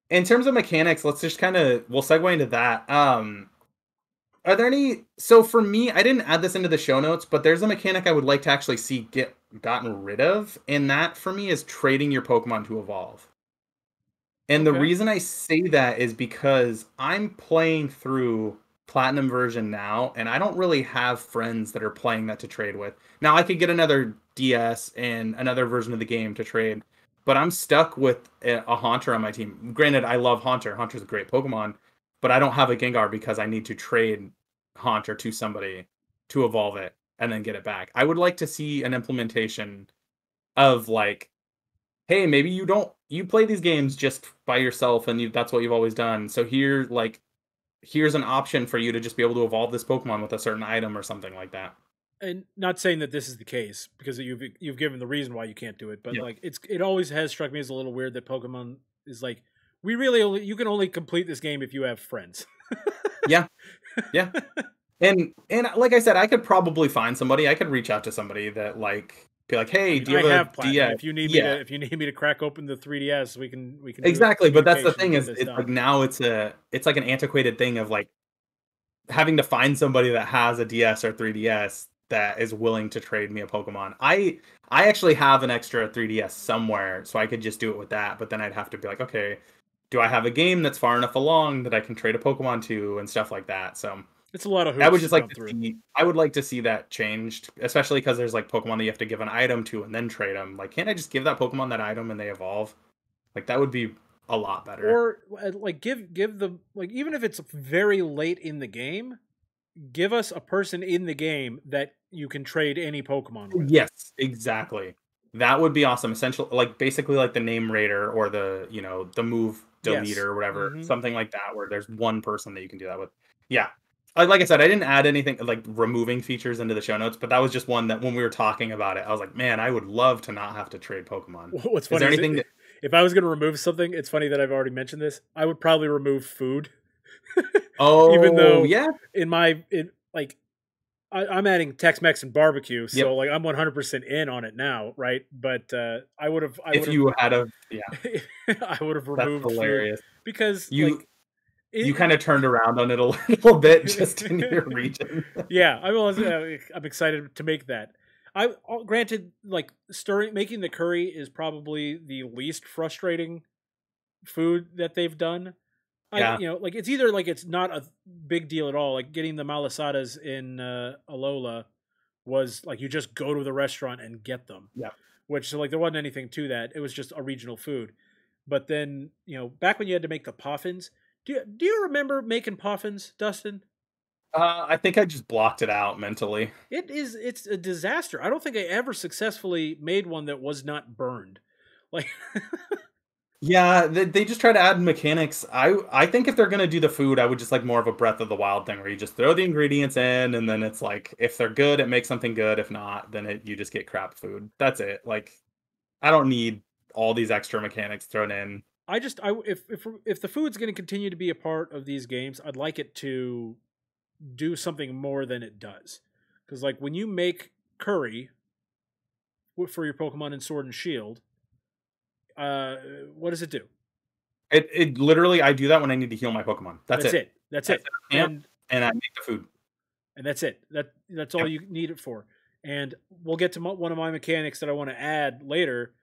in terms of mechanics, let's just we'll segue into that. Are there any? So for me, I didn't add this into the show notes, but there's a mechanic I would like to actually see get gotten rid of, and that for me is trading your Pokemon to evolve. And the Okay, reason I say that is because I'm playing through Platinum version now, and I don't really have friends that are playing that to trade with. Now, I could get another DS and another version of the game to trade, but I'm stuck with a Haunter on my team. Granted, I love Haunter. Haunter's a great Pokemon, but I don't have a Gengar because I need to trade Haunter to somebody to evolve it and then get it back. I would like to see an implementation of like, hey, maybe you play these games just by yourself and that's what you've always done. So here's an option for you to just be able to evolve this Pokemon with a certain item or something like that. and not saying that this is the case because you've given the reason why you can't do it, but Yeah. like it always has struck me as a little weird that Pokemon is like, we really only you can only complete this game if you have friends. Yeah. Yeah. And like I said, I could probably find somebody. I could reach out to somebody that like Be like, hey, do you I have have a platinum. DS? If you need Yeah, me to crack open the 3DS, we can do exactly. But that's the communication to thing get is, this it's like done. now it's like an antiquated thing of like having to find somebody that has a DS or 3DS that is willing to trade me a Pokemon. I actually have an extra 3DS somewhere, so I could just do it with that. But then I'd have to be like, okay, do I have a game that's far enough along that I can trade a Pokemon to and stuff like that? So It's a lot of I would hoops to just like jump to through. see. I would like to see that changed, especially because there's like Pokemon that you have to give an item to and then trade them. Like, can't I just give that Pokemon that item and they evolve? Like that would be a lot better. Or like give the like even if it's very late in the game, give us a person in the game that you can trade any Pokemon with. Yes, exactly. That would be awesome. Essential, like basically like the name raider or the the move deleter Yes. or whatever, Hmm. something like that, where there's one person that you can do that with. Yeah. Like I said, I didn't add anything like removing features into the show notes, but that was just one that when we were talking about it, I was like, man, I would love to not have to trade Pokemon. What's Is funny there is anything that? if I was going to remove something, it's funny that I've already mentioned this. I would probably remove food, even Oh though yeah, like I'm adding Tex-Mex and barbecue, yep. so like I'm 100% in on it now, right? But I would have If you had a yeah, I would have that's removed food hilarious. because You you it, kind of turned around on it a little bit just in your region. yeah, I'm excited to make that. Granted, like stirring, making the curry is probably the least frustrating food that they've done. Yeah, Like it's either like it's not a big deal at all. Like getting the malasadas in Alola was like you just go to the restaurant and get them, yeah. which so like there wasn't anything to that. It was just a regional food. But then back when you had to make the poffins, do you remember making poffins, Dustin? I think I just blocked it out mentally. It's a disaster. I don't think I ever successfully made one that was not burned. Like Yeah, they just try to add mechanics. I think if they're gonna do the food, I would just like more of a Breath of the Wild thing where you just throw the ingredients in, and then it's like if they're good, it makes something good. If not, then you just get crap food. That's it. Like I don't need all these extra mechanics thrown in. I just I if the food's going to continue to be a part of these games, I'd like it to do something more than it does. Cuz like when you make curry for your Pokemon in Sword and Shield, uh what does it do? It literally I do that when I need to heal my Pokemon. That's That's it. it. That's I it. set up camp And and I make the food. that's it. That's all Yep. you need it for. And we'll get to one of my mechanics that I want to add later,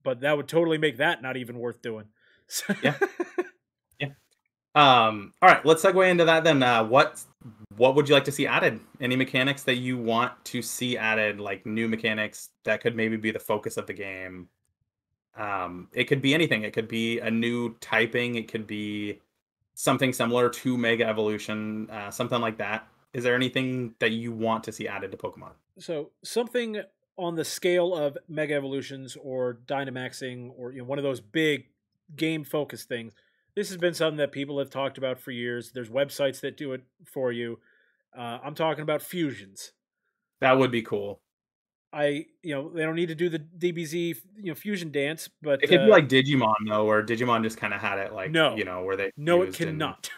but that would totally make that not even worth doing. So Yeah. Yeah. All right, let's segue into that then. What would you like to see added? Any mechanics that you want to see added, like new mechanics that could maybe be the focus of the game? It could be anything. It could be a new typing. It could be something similar to Mega Evolution, something like that. Is there anything that you want to see added to Pokemon? So something on the scale of Mega Evolutions or Dynamaxing or one of those big game focused things. This has been something that people have talked about for years. There's websites that do it for you. I'm talking about fusions. That would be cool. They don't need to do the DBZ fusion dance, but It could be like Digimon though, where Digimon just kind of had it like no, where they no, it fused and cannot.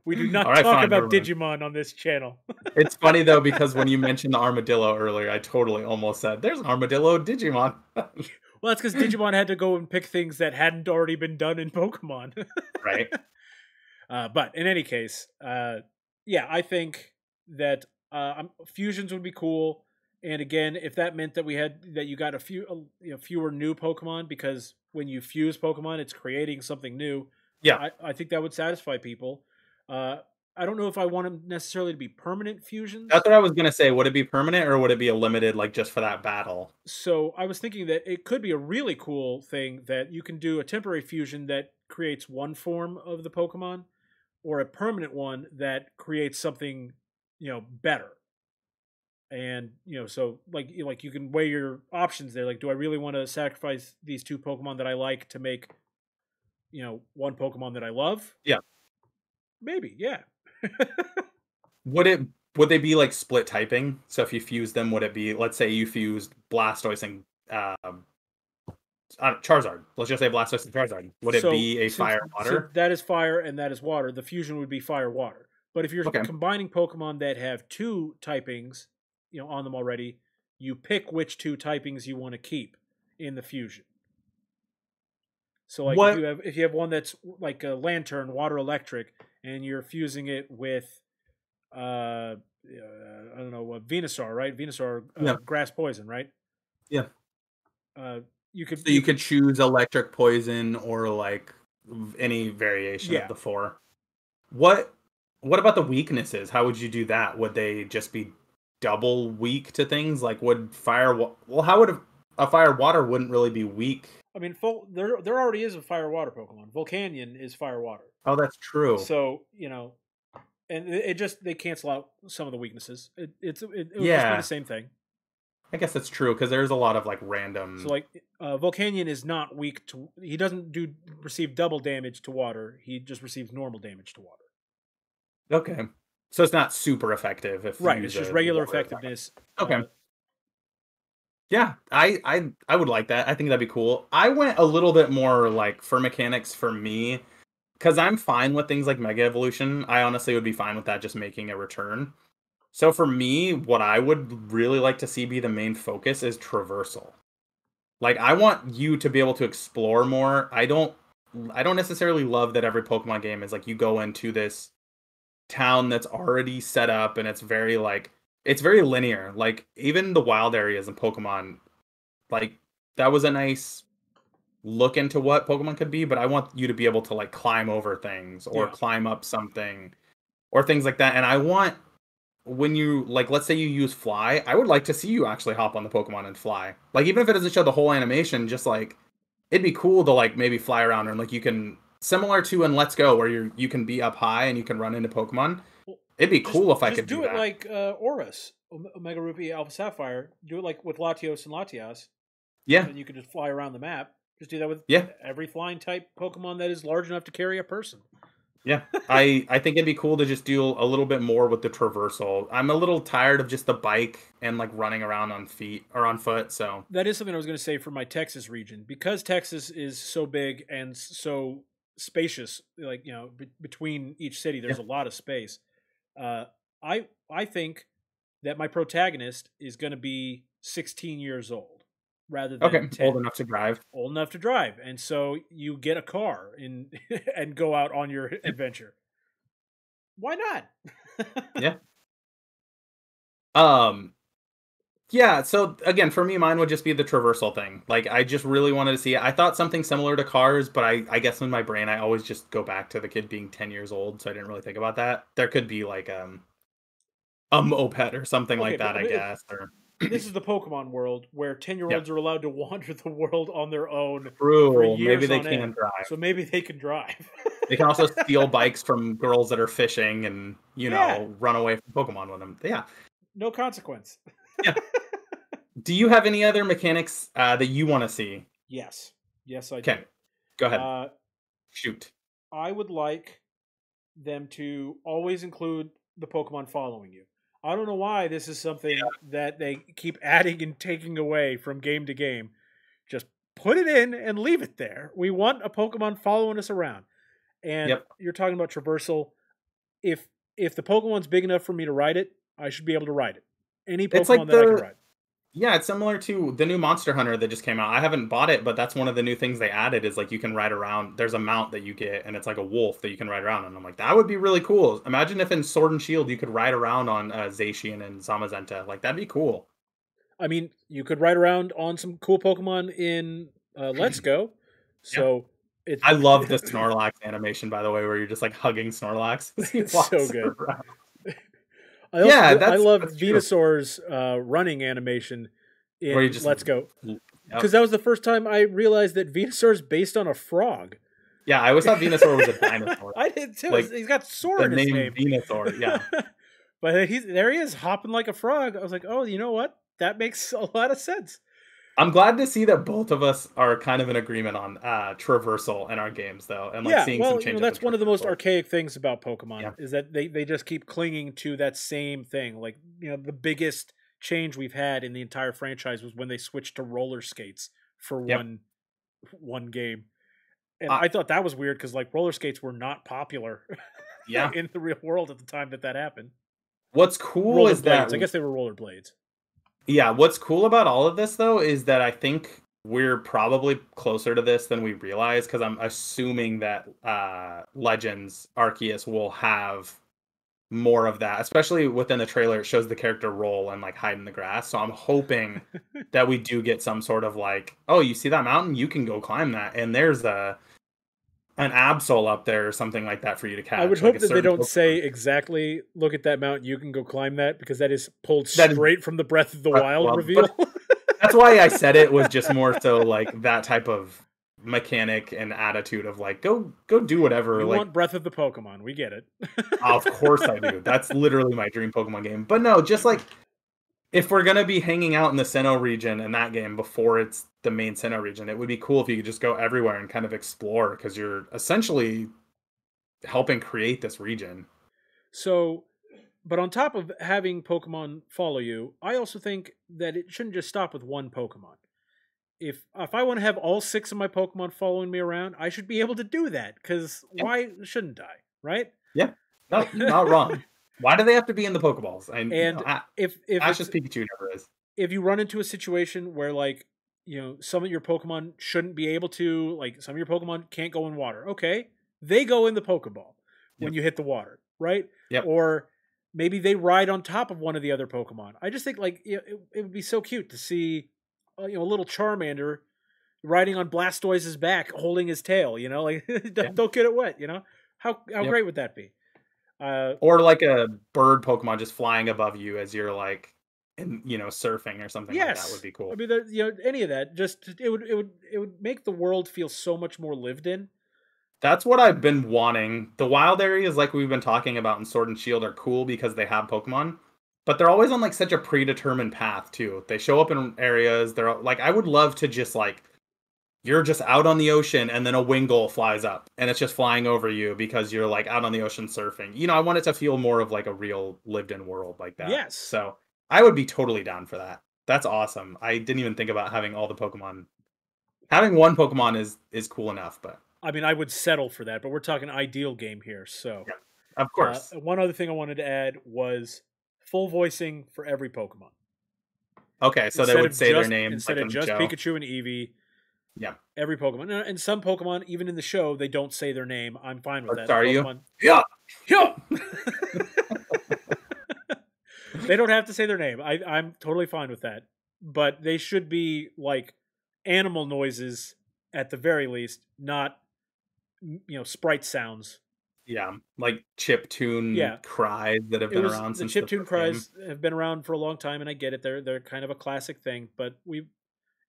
We do all not right, talk fine, about never mind. Digimon on this channel. It's funny though because when you mentioned the armadillo earlier, I totally almost said there's an armadillo Digimon. Well, that's because Digimon had to go and pick things that hadn't already been done in Pokemon. Right. But in any case, yeah, I think that fusions would be cool. And again, if that meant that you got a few, fewer new Pokemon, because when you fuse Pokemon, it's creating something new. Yeah. I think that would satisfy people. I don't know if I want them necessarily to be permanent fusions. That's what I was gonna say. Would it be permanent or would it be a limited, like just for that battle? So I was thinking that it could be a really cool thing that you can do a temporary fusion that creates one form of the Pokemon, or a permanent one that creates something, better. And so like you can weigh your options there. Like, do I really want to sacrifice these two Pokemon that I like to make, one Pokemon that I love? Yeah. Maybe, yeah. Would they be like split typing? So if you fuse them, would it be, let's say you fused Blastoise and Charizard. Let's just say Blastoise and Charizard. Would it be a fire So water? that is fire and that is water. The fusion would be fire water. But if you're Okay. combining Pokemon that have two typings, on them already, you pick which 2 typings you want to keep in the fusion. So like if you have one that's like a Lantern, water electric, and you're fusing it with I don't know, Venusaur, right? Venusaur, grass poison, right? Yeah. You could choose electric poison or like any variation of the 4. What about the weaknesses? How would you do that? Would they just be double weak to things? Like would how would a fire water wouldn't really be weak? I mean, there already is a fire water Pokemon. Volcanion is fire water. Oh, that's true. So, and they cancel out some of the weaknesses. It would just be the same thing. I guess that's true because there's a lot of like random. So like Volcanion is not weak to. He doesn't receive double damage to water. He just receives normal damage to water. Okay, so it's not super effective. It's just regular effectiveness. Okay. Yeah, I would like that. I think that'd be cool. I went a little bit more like for mechanics for me because I'm fine with things like Mega Evolution. I honestly would be fine with that just making a return. So for me, what I would really like to see be the main focus is traversal. Like I want you to be able to explore more. I don't necessarily love that every Pokemon game is like you go into this town that's already set up and it's very linear. Like even the wild areas in Pokemon, like that was a nice look into what Pokemon could be, but I want you to be able to like climb over things or climb up something or things like that. And I want when you like, let's say you use fly, I would like to see you actually hop on the Pokemon and fly. Like even if it doesn't show the whole animation, just like it'd be cool to like maybe fly around and like you can similar to in Let's Go where you can be up high and you can run into Pokemon. It'd be cool if I could do that. Do it like Aurus, Omega Ruby, Alpha Sapphire. Do it like with Latios and Latias. Yeah. And you could just fly around the map. Just do that with every flying type Pokemon that is large enough to carry a person. Yeah, I think it'd be cool to just do a little bit more with the traversal. I'm a little tired of just the bike and like running around on foot. So that is something I was going to say for my Texas region because Texas is so big and so spacious. Like between each city, there's a lot of space. I think that my protagonist is going to be 16 years old. Rather than 10. Old enough to drive, and so you get a car and go out on your adventure. Why not? Yeah. So again, for me, mine would just be the traversal thing. Like I just really wanted to see it. I thought something similar to cars, but I guess in my brain I always just go back to the kid being 10 years old, so I didn't really think about that. There could be like a moped or something like that, I guess. This is the Pokemon world where 10-year-olds are allowed to wander the world on their own. True. Maybe they can drive. So maybe they can drive. They can also steal bikes from girls that are fishing and, run away from Pokemon with them. Yeah. No consequence. Yeah. Do you have any other mechanics that you want to see? Yes. Yes, I do. Okay. Go ahead. Shoot. I would like them to always include the Pokemon following you. I don't know why this is something that they keep adding and taking away from game to game. Just put it in and leave it there. We want a Pokemon following us around. And you're talking about traversal. If the Pokemon's big enough for me to ride it, I should be able to ride it. Any Pokemon that I can ride. Yeah, it's similar to the new Monster Hunter that just came out. I haven't bought it, but that's one of the new things they added is like you can ride around. There's a mount that you get, and it's like a wolf that you can ride around. And I'm like, that would be really cool. Imagine if in Sword and Shield you could ride around on Zacian and Zamazenta. Like, that'd be cool. I mean, you could ride around on some cool Pokemon in Let's Go. So I love the Snorlax animation, by the way, where you're just like hugging Snorlax. It's so good. I love Venusaur's running animation in Let's Go. Because that was the first time I realized that Venusaur is based on a frog. Yeah, I always thought Venusaur was a dinosaur. I did too. Like, he's got Saur in his name. Venusaur, yeah. But there he is, hopping like a frog. I was like, oh, you know what? That makes a lot of sense. I'm glad to see that both of us are kind of in agreement on traversal in our games, though, and like seeing some changes. That's one of the most archaic things about Pokemon is that they just keep clinging to that same thing. Like, the biggest change we've had in the entire franchise was when they switched to roller skates for one game, and I thought that was weird because like roller skates were not popular, in the real world at the time that happened. What's cool is that I guess they were rollerblades. Yeah, what's cool about all of this though is that I think we're probably closer to this than we realize because I'm assuming that Legends Arceus will have more of that, especially within the trailer. It shows the character roll and like hide in the grass. So I'm hoping that we do get some sort of like, oh, you see that mountain? You can go climb that, and there's a an Absol up there or something like that for you to I would catch, like hope a that they certain don't say Pokemon. exactly, look at that mountain, you can go climb that, because that is pulled That is straight from the Breath of the Wild well, reveal. but that's why I said it was just more so like that type of mechanic and attitude of like go do whatever. You Like, want Breath of the Pokemon, we get it. of course I do. That's literally my dream Pokemon game. But no, just like if we're gonna be hanging out in the Sinnoh region in that game before it's the main Sinnoh region, it would be cool if you could just go everywhere and kind of explore because you're essentially helping create this region. So, but on top of having Pokemon follow you, I also think that it shouldn't just stop with one Pokemon. If I want to have all 6 of my Pokemon following me around, I should be able to do that, because Yeah, why shouldn't I, right? yeah. No, you're not wrong. Why do they have to be in the Pokeballs? And And if Ash's it's Pikachu never is. if you run into a situation where, like, some of your Pokemon shouldn't be able to, like, some of your Pokemon can't go in water, okay, they go in the Pokeball when Yep. you hit the water, right? Yep. Or maybe they ride on top of one of the other Pokemon. I just think, like, it would be so cute to see a little Charmander riding on Blastoise's back holding his tail, like, Yeah. don't get it wet, how Yep. great would that be? Or like a bird Pokemon just flying above you as you're like, and surfing or something like that would Yes. be cool. I mean, any of that, just it would make the world feel so much more lived in. That's what I've been wanting. The wild areas, like we've been talking about in Sword and Shield, are cool because they have Pokemon, but they're always on like such a predetermined path too. They show up in areas. They're like, I would love to just like you're just out on the ocean and then a Wingull flies up and it's just flying over you because you're like out on the ocean surfing. I want it to feel more of like a real lived-in world like that. Yes. So I would be totally down for that. That's awesome. I didn't even think about having all the Pokemon. Having one Pokemon is cool enough, but I mean, I would settle for that, but we're talking ideal game here. So, yeah, of course. one other thing I wanted to add was full voicing for every Pokemon. Okay, so they would say their name instead like of in just Joe. Pikachu and Eevee. Yeah. Every Pokemon, and some Pokemon, even in the show, they don't say their name. I'm fine with that. Sorry, you. Pokemon, Yeah. yeah. They don't have to say their name. I'm totally fine with that. But they should be like animal noises at the very least, not sprite sounds. Yeah, like chiptune Yeah, cries that have been around the since the chiptune first game. cries have been around for a long time, and I get it. They're kind of a classic thing, but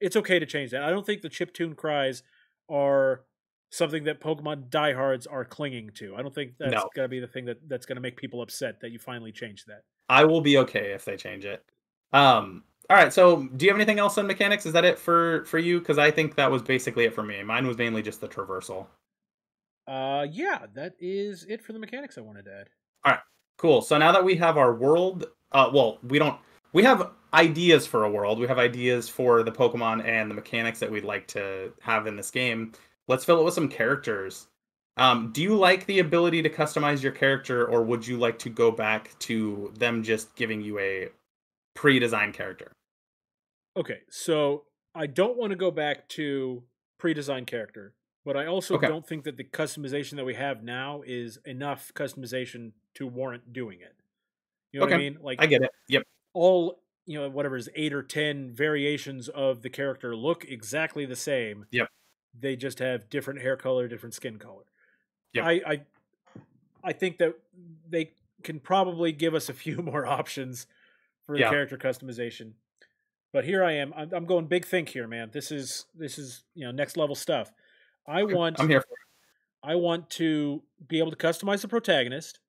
it's okay to change that. I don't think the chiptune cries are something that Pokemon diehards are clinging to. I don't think that's No, gonna be the thing that's gonna make people upset that you finally changed that. I will be okay if they change it. All right. So, do you have anything else on mechanics? Is that it for you? Because I think that was basically it for me. Mine was mainly just the traversal. Yeah, that is it for the mechanics I wanted to add. All right. Cool. So now that we have our world, well, we don't. We have ideas for a world. We have ideas for the Pokemon and the mechanics that we'd like to have in this game. Let's fill it with some characters. Do you like the ability to customize your character, or would you like to go back to them just giving you a pre-designed character? Okay, so I don't want to go back to pre-designed character, but I also Okay. don't think that the customization that we have now is enough customization to warrant doing it. You know what I Okay. mean? Like, I get it. Yep. all whatever is 8 or 10 variations of the character look exactly the same. Yep. They just have different hair color, different skin color. Yep. I think that they can probably give us a few more options for the Yeah. character customization. But here I am. I'm going big think here, man. This is next level stuff. I want I'm here for I want to be able to customize the protagonist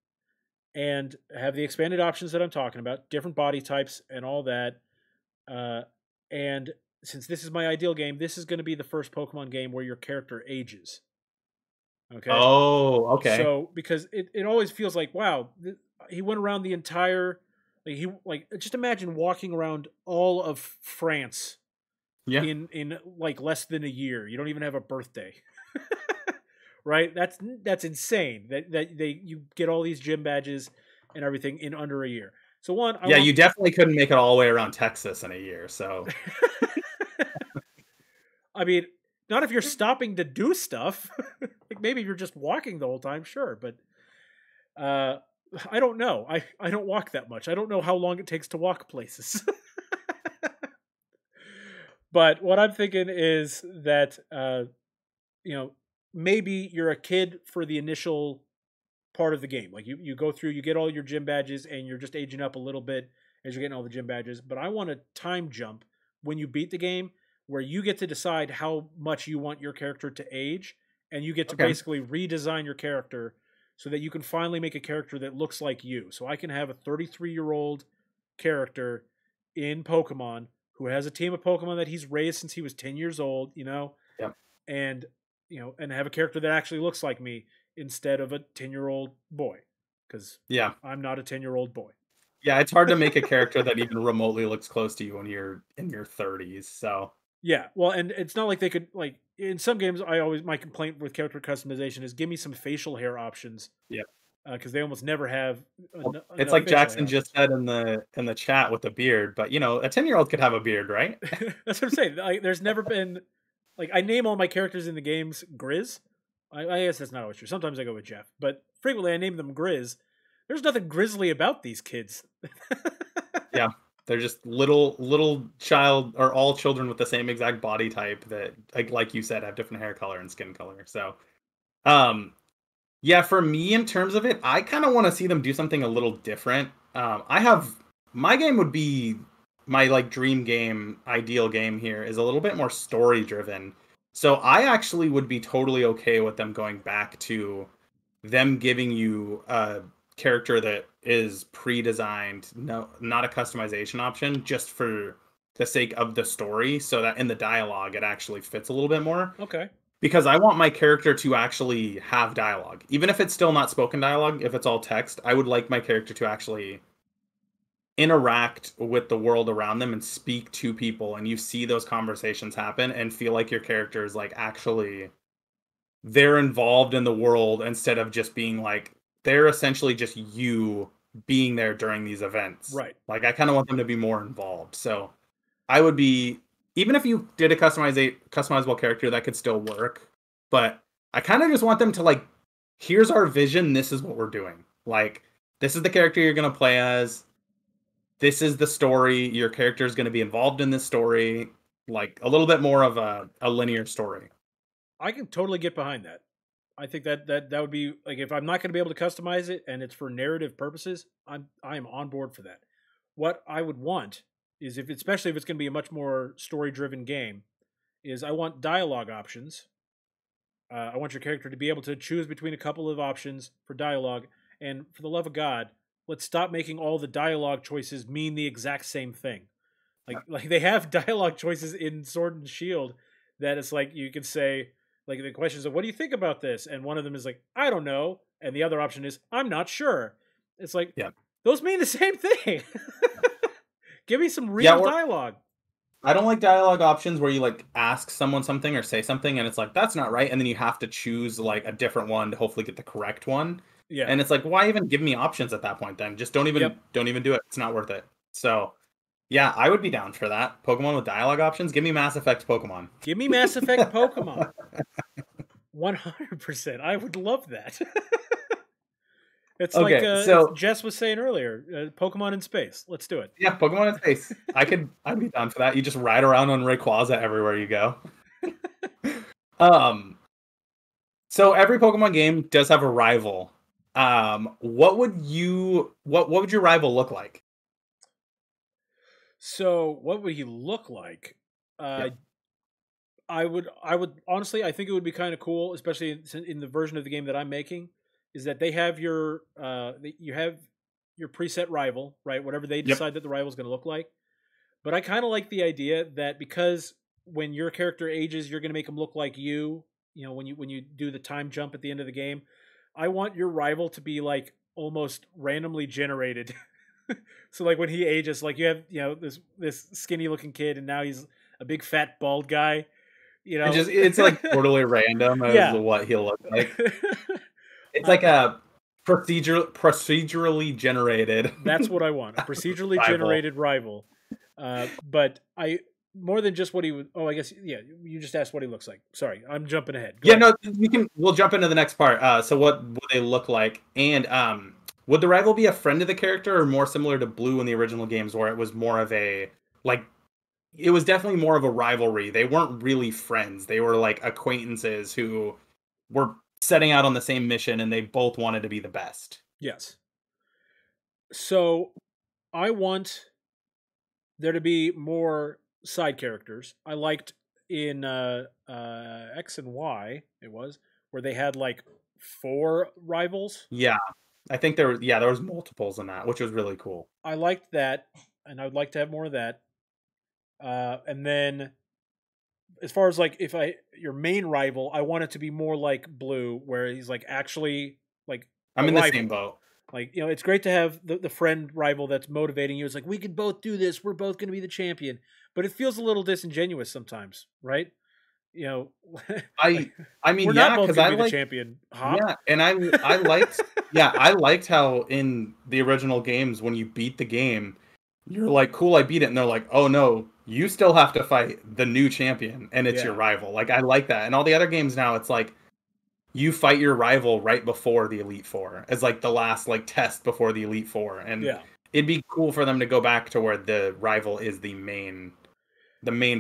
and have the expanded options that I'm talking about, different body types and all that. And since this is my ideal game, this is going to be the first Pokemon game where your character ages. it. Okay. Oh, okay. So because it always feels like, wow, he went around the entire just imagine walking around all of France Yeah. in like less than a year. You don't even have a birthday. Right? That's insane. That you get all these gym badges and everything in under a year. So one, Yeah, you definitely couldn't make it all the way around Texas in a year. So, I mean, not if you're stopping to do stuff. Like maybe you're just walking the whole time, sure, but I don't know. I don't walk that much. I don't know how long it takes to walk places. But what I'm thinking is that you know, maybe you're a kid for the initial part of the game. Like you go through, you get all your gym badges, and you're just aging up a little bit as you're getting all the gym badges. But I want a time jump when you beat the game where you get to decide how much you want your character to age, and you get to basically redesign your character so that you can finally make a character that looks like you. So I can have a 33-year-old character in Pokemon who has a team of Pokemon that he's raised since he was 10 years old, yep. and and have a character that actually looks like me instead of a 10-year-old boy, because I'm not a 10-year-old boy. Yeah, it's hard to make a character that even remotely looks close to you when you're in your 30s. So yeah, well, and it's not like they could, like, in some games, my complaint with character customization is give me some facial hair options. Yeah. Because they almost never have. It's like Jackson just said in the chat with the beard, but a 10-year-old could have a beard, right? That's what I'm saying. Like, there's never been, like, I name all my characters in the games Grizz. I guess that's not always true. Sometimes I go with Jeff, but frequently I name them Grizz. There's nothing grisly about these kids. Yeah, they're just little child, or all children with the same exact body type that, like you said, have different hair color and skin color. So, yeah, for me, in terms of it, I kind of want to see them do something a little different. My game would be my dream game, ideal game here is a little bit more story driven. So I actually would be totally okay with them going back to them giving you a character that is pre-designed, no, not a customization option, just for the sake of the story, so that in the dialogue it actually fits a little bit more. Okay. Because I want my character to actually have dialogue. Even if it's still not spoken dialogue, if it's all text, I would like my character to actually interact with the world around them and speak to people, and you see those conversations happen and feel like your character is actually they're involved in the world, instead of just being they're essentially just you being there during these events. Right. I kind of want them to be more involved. So I would be, even if you did a customizable character, that could still work. But I kind of just want them to here's our vision. This is what we're doing. This is the character you're going to play as. This is the story. Your character is going to be involved in this story. A little bit more of a linear story. I can totally get behind that. I think that would be, if I'm not going to be able to customize it and it's for narrative purposes, I am on board for that. What I would want is, especially if it's going to be a much more story-driven game, is I want dialogue options. I want your character to be able to choose between a couple of options for dialogue, and for the love of God, let's stop making all the dialogue choices mean the exact same thing. Like they have dialogue choices in Sword and Shield that it's you can say, the questions of, what do you think about this? And one of them is I don't know. And the other option is, I'm not sure. It's those mean the same thing. Give me some real dialogue. I don't like dialogue options where you ask someone something or say something and it's that's not right. And then you have to choose a different one to hopefully get the correct one. Yeah. And it's why even give me options at that point then? Just don't even do it. It's not worth it. So yeah, I would be down for that. Pokemon with dialogue options. Give me Mass Effect Pokemon. Give me Mass Effect Pokemon. 100%. I would love that. It's so Jess was saying earlier, Pokemon in space. Let's do it. Yeah, Pokemon in space. I'd be down for that. You just ride around on Rayquaza everywhere you go. So every Pokemon game does have a rival. What would your rival look like? So what would he look like? I would honestly, I think it would be kind of cool, especially in the version of the game that I'm making, is that they have you have your preset rival, right? Whatever they decide that the rival is going to look like. But I kind of like the idea that because when your character ages, you're going to make them look like you. When you do the time jump at the end of the game, I want your rival to be almost randomly generated. So when he ages, you have this skinny looking kid, and now he's a big fat bald guy. It's totally random as to what he'll look like. It's procedurally generated. That's what I want. A procedurally Rival. generated rival. But I more than just what he would. Oh, I guess yeah. You just asked what he looks like. Sorry, I'm jumping ahead. Go Yeah, ahead. no, we'll jump into the next part. So what would they look like? And would the rival be a friend of the character or more similar to Blue in the original games where it was more of a like it was definitely more of a rivalry. They weren't really friends. They were like acquaintances who were setting out on the same mission and they both wanted to be the best. Yes. So I want there to be more side characters. I liked in X and Y it was where they had like 4 rivals. Yeah. I think there was multiples in that, which was really cool. I liked that, and I would like to have more of that. And then as far as like if your main rival, I want it to be more like Blue, where he's like actually like I'm in the same boat. Like, you know, it's great to have the friend rival that's motivating you. It's like, we can both do this. We're both going to be the champion. But it feels a little disingenuous sometimes, right? You know, I mean, we're yeah, not both because going I to be the like champion. Hop. yeah, and I liked I liked how in the original games when you beat the game, you're like, cool, I beat it, and they're like, oh no, you still have to fight the new champion, and it's your rival. Like I like that. And all the other games now, it's like you fight your rival right before the Elite Four as like the last like test before the Elite Four, and it'd be cool for them to go back to where the rival is the main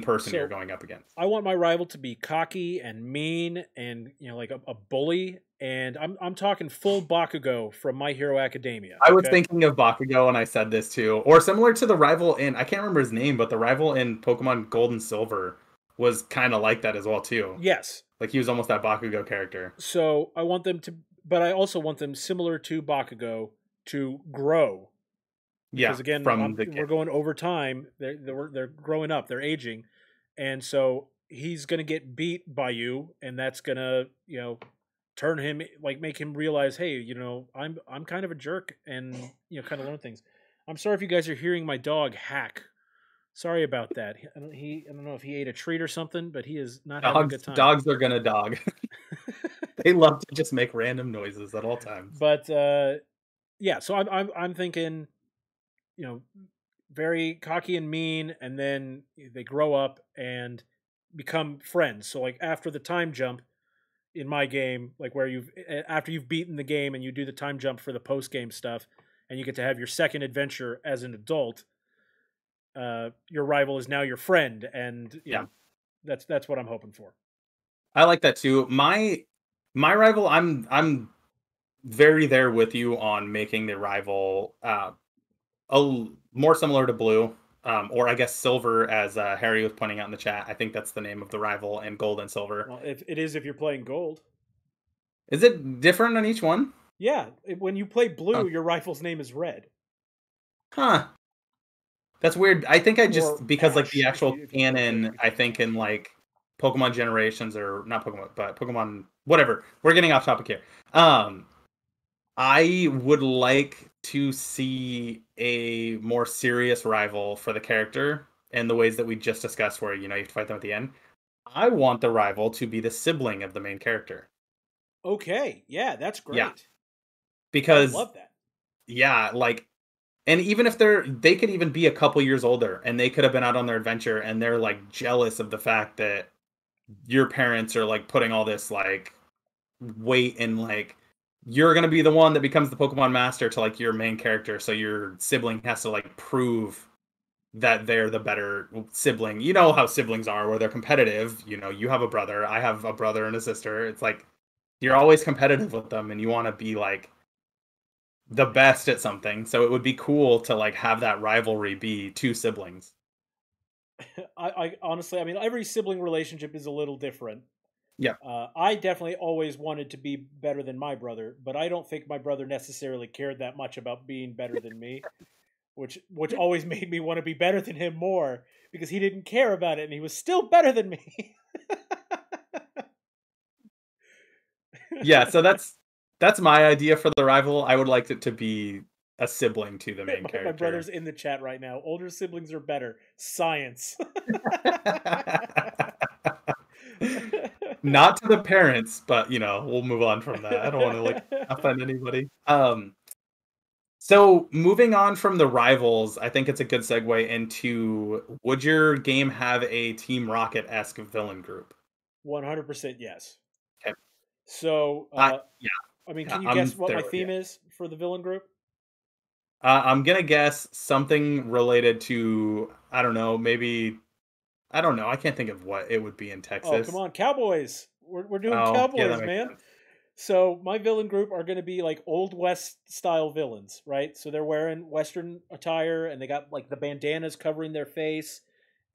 person you're going up against. I want my rival to be cocky and mean and, you know, like a bully. And I'm talking full Bakugo from My Hero Academia. I was thinking of Bakugo and I said this too. Or similar to the rival in, I can't remember his name, but the rival in Pokemon Gold and Silver was kind of like that as well too. Yes. Like he was almost that Bakugo character. So I want them to, but I also want them similar to Bakugo to grow. Because again, we're going over time. They're growing up. They're aging, and so he's gonna get beat by you, and that's gonna, you know, turn him, like make him realize, hey, you know, I'm kind of a jerk, and, you know, kind of learn things. I'm sorry if you guys are hearing my dog hack. Sorry about that. I don't know if he ate a treat or something, but he is not having a good time. Dogs are gonna dog. They love to just make random noises at all times. But yeah, so I'm thinking, you know, very cocky and mean, and then they grow up and become friends. So like after the time jump in my game, like where after you've beaten the game and you do the time jump for the post game stuff, and you get to have your second adventure as an adult, your rival is now your friend, and you know, that's what I'm hoping for. I like that too. My rival, I'm very there with you on making the rival more similar to Blue, or I guess Silver, as Harry was pointing out in the chat. I think that's the name of the rival in Gold and Silver. Well, if you're playing Gold. Is it different on each one? Yeah, when you play Blue, your rival's name is Red. Huh. That's weird. I think because Ash, like the actual canon, I think in like Pokemon Generations, or not Pokemon, but Pokemon, whatever. We're getting off topic here. I would like to see a more serious rival for the character in the ways that we just discussed, where, you know, you have to fight them at the end. I want the rival to be the sibling of the main character. Okay, yeah, that's great. Yeah. Because I love that. Yeah, like, and even if they could even be a couple years older, and they could have been out on their adventure, and they're like jealous of the fact that your parents are like putting all this like weight in, like, you're going to be the one that becomes the Pokemon master to like your main character. So your sibling has to like prove that they're the better sibling. You know how siblings are, where they're competitive. You know, you have a brother, I have a brother and a sister. It's like, you're always competitive with them and you want to be like the best at something. So it would be cool to like have that rivalry be 2 siblings. I honestly, I mean, every sibling relationship is a little different. Yeah. I definitely always wanted to be better than my brother, but I don't think my brother necessarily cared that much about being better than me, which always made me want to be better than him more, because he didn't care about it and he was still better than me. Yeah, so that's my idea for the rival. I would like it to be a sibling to the main character. My brother's in the chat right now. Older siblings are better. Science. Not to the parents, but we'll move on from that. I don't want to like offend anybody. So moving on from the rivals, I think it's a good segue into, would your game have a Team Rocket-esque villain group? 100% yes. Okay. So, Yeah, I mean, yeah, can you I'm guess what there my with theme you. is for the villain group? I'm gonna guess something related to, I don't know, maybe, I don't know. I can't think of what it would be in Oh, come Texas. on, cowboys. We're doing Oh, yeah, that cowboys, makes man. sense. So my villain group are going to be like old west style villains, right? So they're wearing western attire and they got like the bandanas covering their face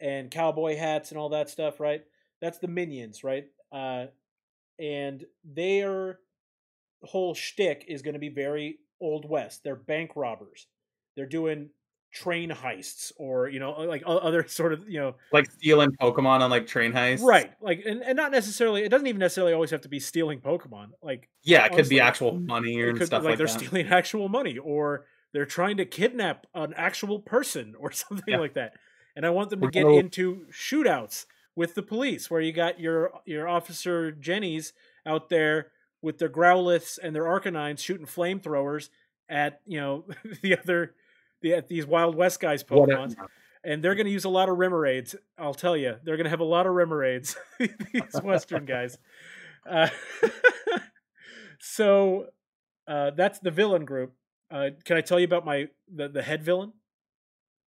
and cowboy hats and all that stuff, right? That's the minions, right? And their whole shtick is going to be very old west. They're bank robbers. They're doing train heists or like other sort of Like stealing Pokemon on like train heists. right, like and not necessarily, it doesn't even necessarily always have to be stealing Pokemon, like Yeah, it could be honestly. actual money It and could be stuff like like they're that. stealing actual money or they're trying to kidnap an actual person or something Yeah, like that. And I want them to we're get gonna. into shootouts with the police where you got your officer Jennies out there with their Growliths and their Arcanines shooting flamethrowers at, at these Wild West guys What? Pokemons. And they're going to use a lot of Remoraid's. I'll tell you, they're going to have a lot of Remoraid's. These Western guys. Uh, so that's the villain group. Can I tell you about the head villain?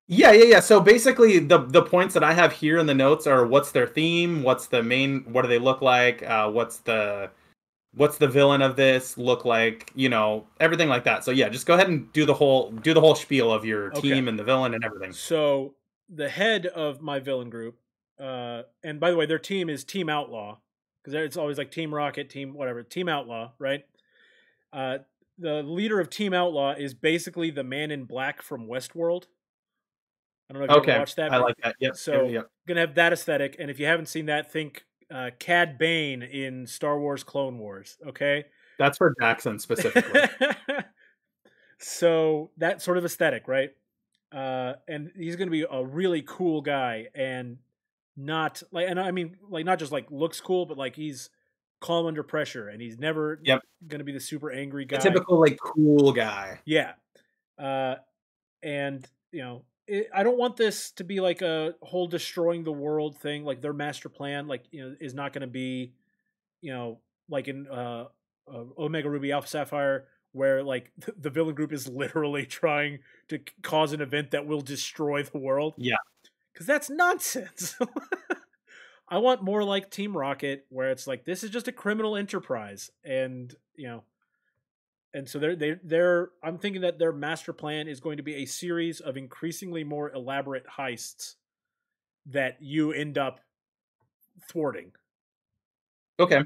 Yeah. So basically, the points that I have here in the notes are, what's their theme, what's the main, what do they look like, what's the villain of this look like, everything like that. So yeah, just go ahead and do the whole spiel of your Okay. team and the villain and everything. So the head of my villain group, and by the way, their team is Team Outlaw, because it's always like Team Rocket, Team whatever, Team Outlaw, right? The leader of Team Outlaw is basically the Man in Black from Westworld. I don't know if you ever Okay, watched that, I but like that. Yep. so Yep. gonna have that aesthetic. And if you haven't seen that, think Cad Bane in Star Wars Clone Wars. Okay, That's for Jackson specifically. so that sort of aesthetic, right? And he's gonna be a really cool guy, and not like, and I mean, like not just like looks cool, but like he's calm under pressure, and he's never Yep. gonna be the super angry The guy. typical like cool guy. Yeah, and I don't want this to be like a whole destroying the world thing. Like their master plan, like is not going to be, like in Omega Ruby Alpha Sapphire, where like the villain group is literally trying to cause an event that will destroy the world. Yeah. Because that's nonsense. I want more like Team Rocket, where it's like this is just a criminal enterprise, and and so they're I'm thinking that their master plan is going to be a series of increasingly more elaborate heists that you end up thwarting. Okay.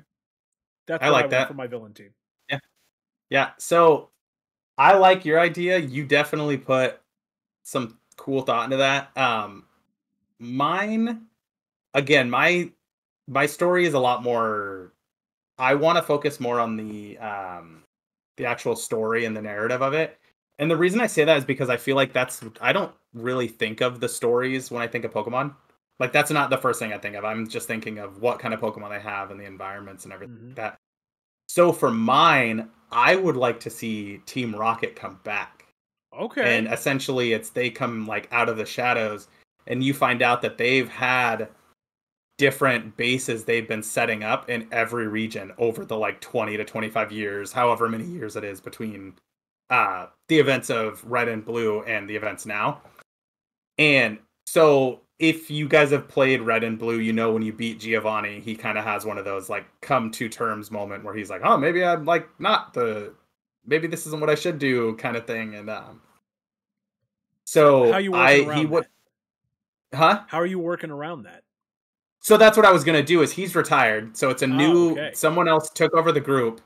That's I what I like want that. for my villain team. Yeah. Yeah. So I like your idea. You definitely put some cool thought into that. Mine, again, my story is a lot more. I want to focus more on the actual story and the narrative of it. And the reason I say that is because I feel like I don't really think of the stories when I think of Pokemon. Like that's not the first thing I think of. I'm just thinking of what kind of Pokemon they have and the environments and everything like that. So for mine, I would like to see Team Rocket come back. And Okay. essentially they come like out of the shadows, and you find out that they've had different bases they've been setting up in every region over the like 20 to 25 years, however many years it is between the events of Red and Blue and the events now. And so if you guys have played Red and Blue, when you beat Giovanni, he kind of has one of those like come to terms moment where he's like, oh, maybe I'm like maybe this isn't what I should do kind of thing. And So how are so you working he around would, that? huh? How are you working around that? So that's what I was gonna do. Is he's retired, so it's a Oh, new okay. someone else took over the group,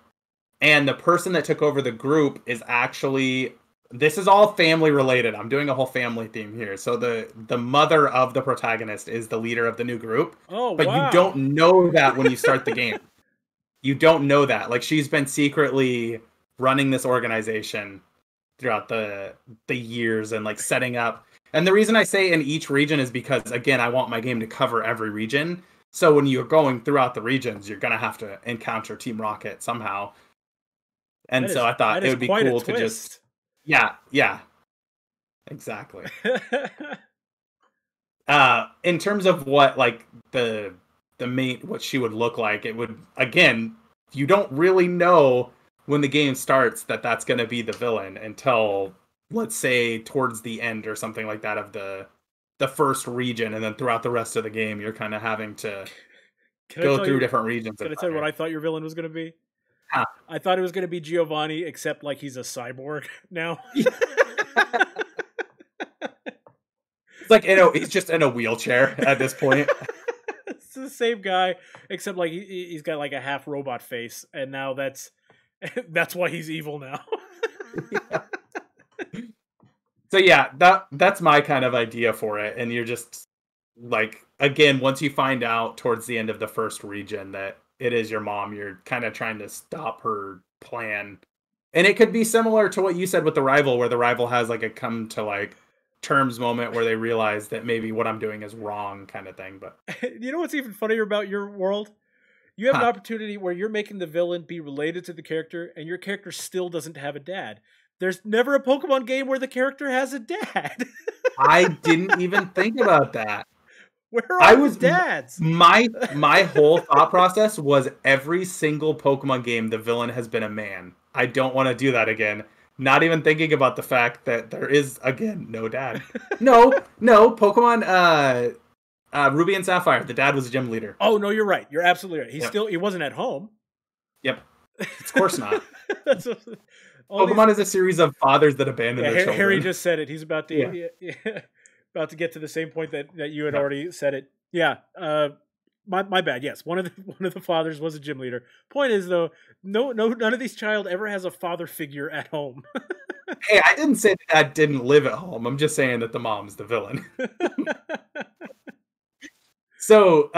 and the person that took over the group is actually, this is all family related. I'm doing a whole family theme here. So the mother of the protagonist is the leader of the new group, Oh, but you wow. don't know that when you start the game. You don't know that. Like she's been secretly running this organization throughout the years and like setting up. And the reason I say in each region is because again, I want my game to cover every region. So when you're going throughout the regions, you're gonna have to encounter Team Rocket somehow. And so I thought it would be cool to just, yeah, exactly. In terms of what like the main what she would look like, it would, again, you don't really know when the game starts that that's going to be the villain until, let's say, towards the end or something like that of the first region, and then throughout the rest of the game you're kind of having to go through different regions. Can I tell you what I thought your villain was going to be? Huh. I thought it was going to be Giovanni, except like he's a cyborg now. It's like, he's just in a wheelchair at this point. It's the same guy, except like he's got like a half robot face, and now that's why he's evil now. Yeah. So yeah, that's my kind of idea for it. And you're just like, again, once you find out towards the end of the first region that it is your mom, you're kind of trying to stop her plan. And it could be similar to what you said with the rival, where the rival has like a come to like terms moment where they realize that maybe what I'm doing is wrong, kind of thing. But you know what's even funnier about your world? You have an opportunity where you're making the villain be related to the character, and your character still doesn't have a dad. There's never a Pokemon game where the character has a dad. I didn't even think about that. Where are all his dads? My whole thought process was every single Pokemon game, the villain has been a man. I don't want to do that again. Not even thinking about the fact that there is, again, no dad. No, Pokemon Ruby and Sapphire, the dad was a gym leader. Oh, no, you're right. You're absolutely right. He wasn't at home. Yep. Of course not. Pokemon is a series of fathers that abandon their children. Harry just said it. He's about to about to get to the same point that you had already said it. Yeah. My bad. Yes, one of the fathers was a gym leader. Point is though, none of these child ever has a father figure at home. Hey, I didn't say that Dad didn't live at home. I'm just saying that the mom's the villain. So,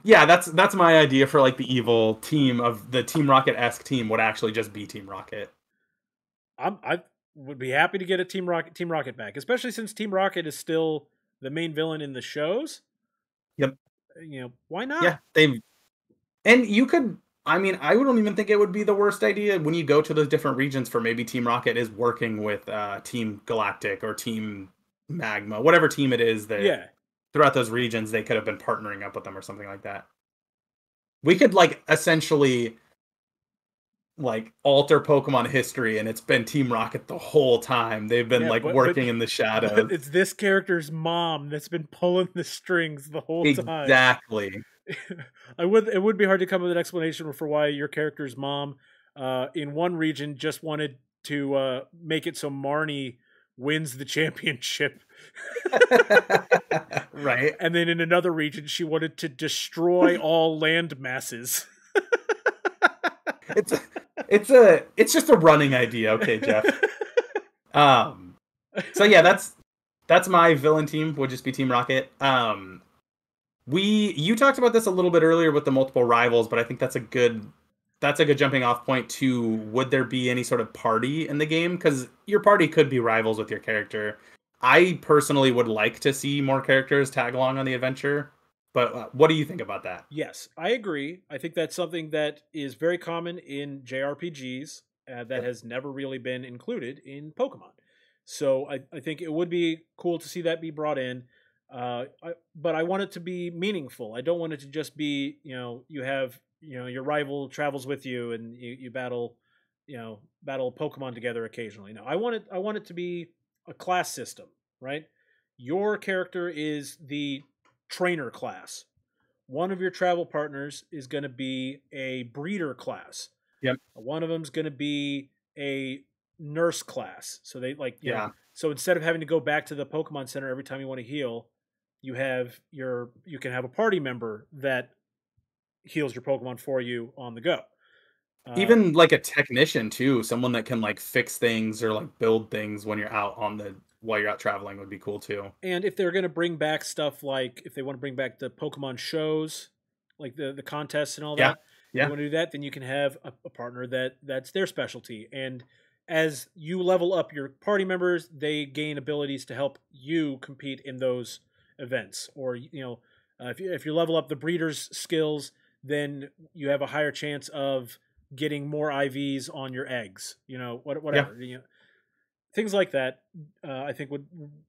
yeah, that's my idea for like the evil team of the Team Rocket-esque team would actually just be Team Rocket. I would be happy to get a Team Rocket back, especially since Team Rocket is still the main villain in the shows. Yep. Why not? Yeah, and you could. I mean, I wouldn't even think it would be the worst idea when you go to those different regions for maybe Team Rocket is working with Team Galactic or Team Magma, whatever team it is that throughout those regions they could have been partnering up with them or something like that. We could like essentially like alter Pokemon history, and it's been Team Rocket the whole time. They've been working in the shadows. But it's this character's mom that's been pulling the strings the whole time. Exactly. It would be hard to come up with an explanation for why your character's mom in one region just wanted to make it so Marnie wins the championship. Right. And then in another region she wanted to all land masses. It's just a running idea, okay, Jeff. So yeah, that's my villain team, would just be Team Rocket. You talked about this a little bit earlier with the multiple rivals, but I think that's a good jumping off point to would there be any sort of party in the game? Because your party could be rivals with your character. I personally would like to see more characters tag along on the adventure. But what do you think about that? Yes, I agree. I think that's something that is very common in JRPGs that has never really been included in Pokemon. So I think it would be cool to see that be brought in. But I want it to be meaningful. I don't want it to just be, you have, your rival travels with you and you battle Pokemon together occasionally. No, I want it to be a class system, right? Your character is the trainer class. One of your travel partners is going to be a breeder class. Yep. One of them's going to be a nurse class. So they so instead of having to go back to the Pokemon Center every time you want to heal, you can have a party member that heals your Pokemon for you on the go. Even like a technician too, someone that can like fix things or like build things when you're out while you're out traveling would be cool too. And if they're going to bring back stuff like if they want to bring back the Pokemon shows, like the contests and all that, if you want to do that, then you can have a partner that's their specialty. And as you level up your party members, they gain abilities to help you compete in those events. Or If you level up the breeder's skills, then you have a higher chance of getting more IVs on your eggs. Yeah. Whatever. Things like that. I think would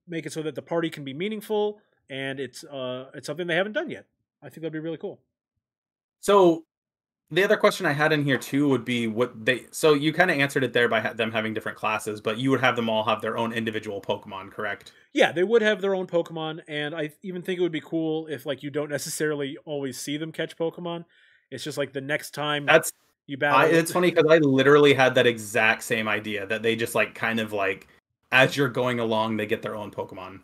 make it so that the party can be meaningful, and it's something they haven't done yet. I think that'd be really cool. So the other question I had in here too would be so you kind of answered it there by them having different classes, but you would have them all have their own individual Pokemon, correct? Yeah, they would have their own Pokemon, and I even think it would be cool if like you don't necessarily always see them catch Pokemon. It's just like the next time That's you battle. it's funny because I literally had that exact same idea that they just like kind of like as you're going along, they get their own Pokemon.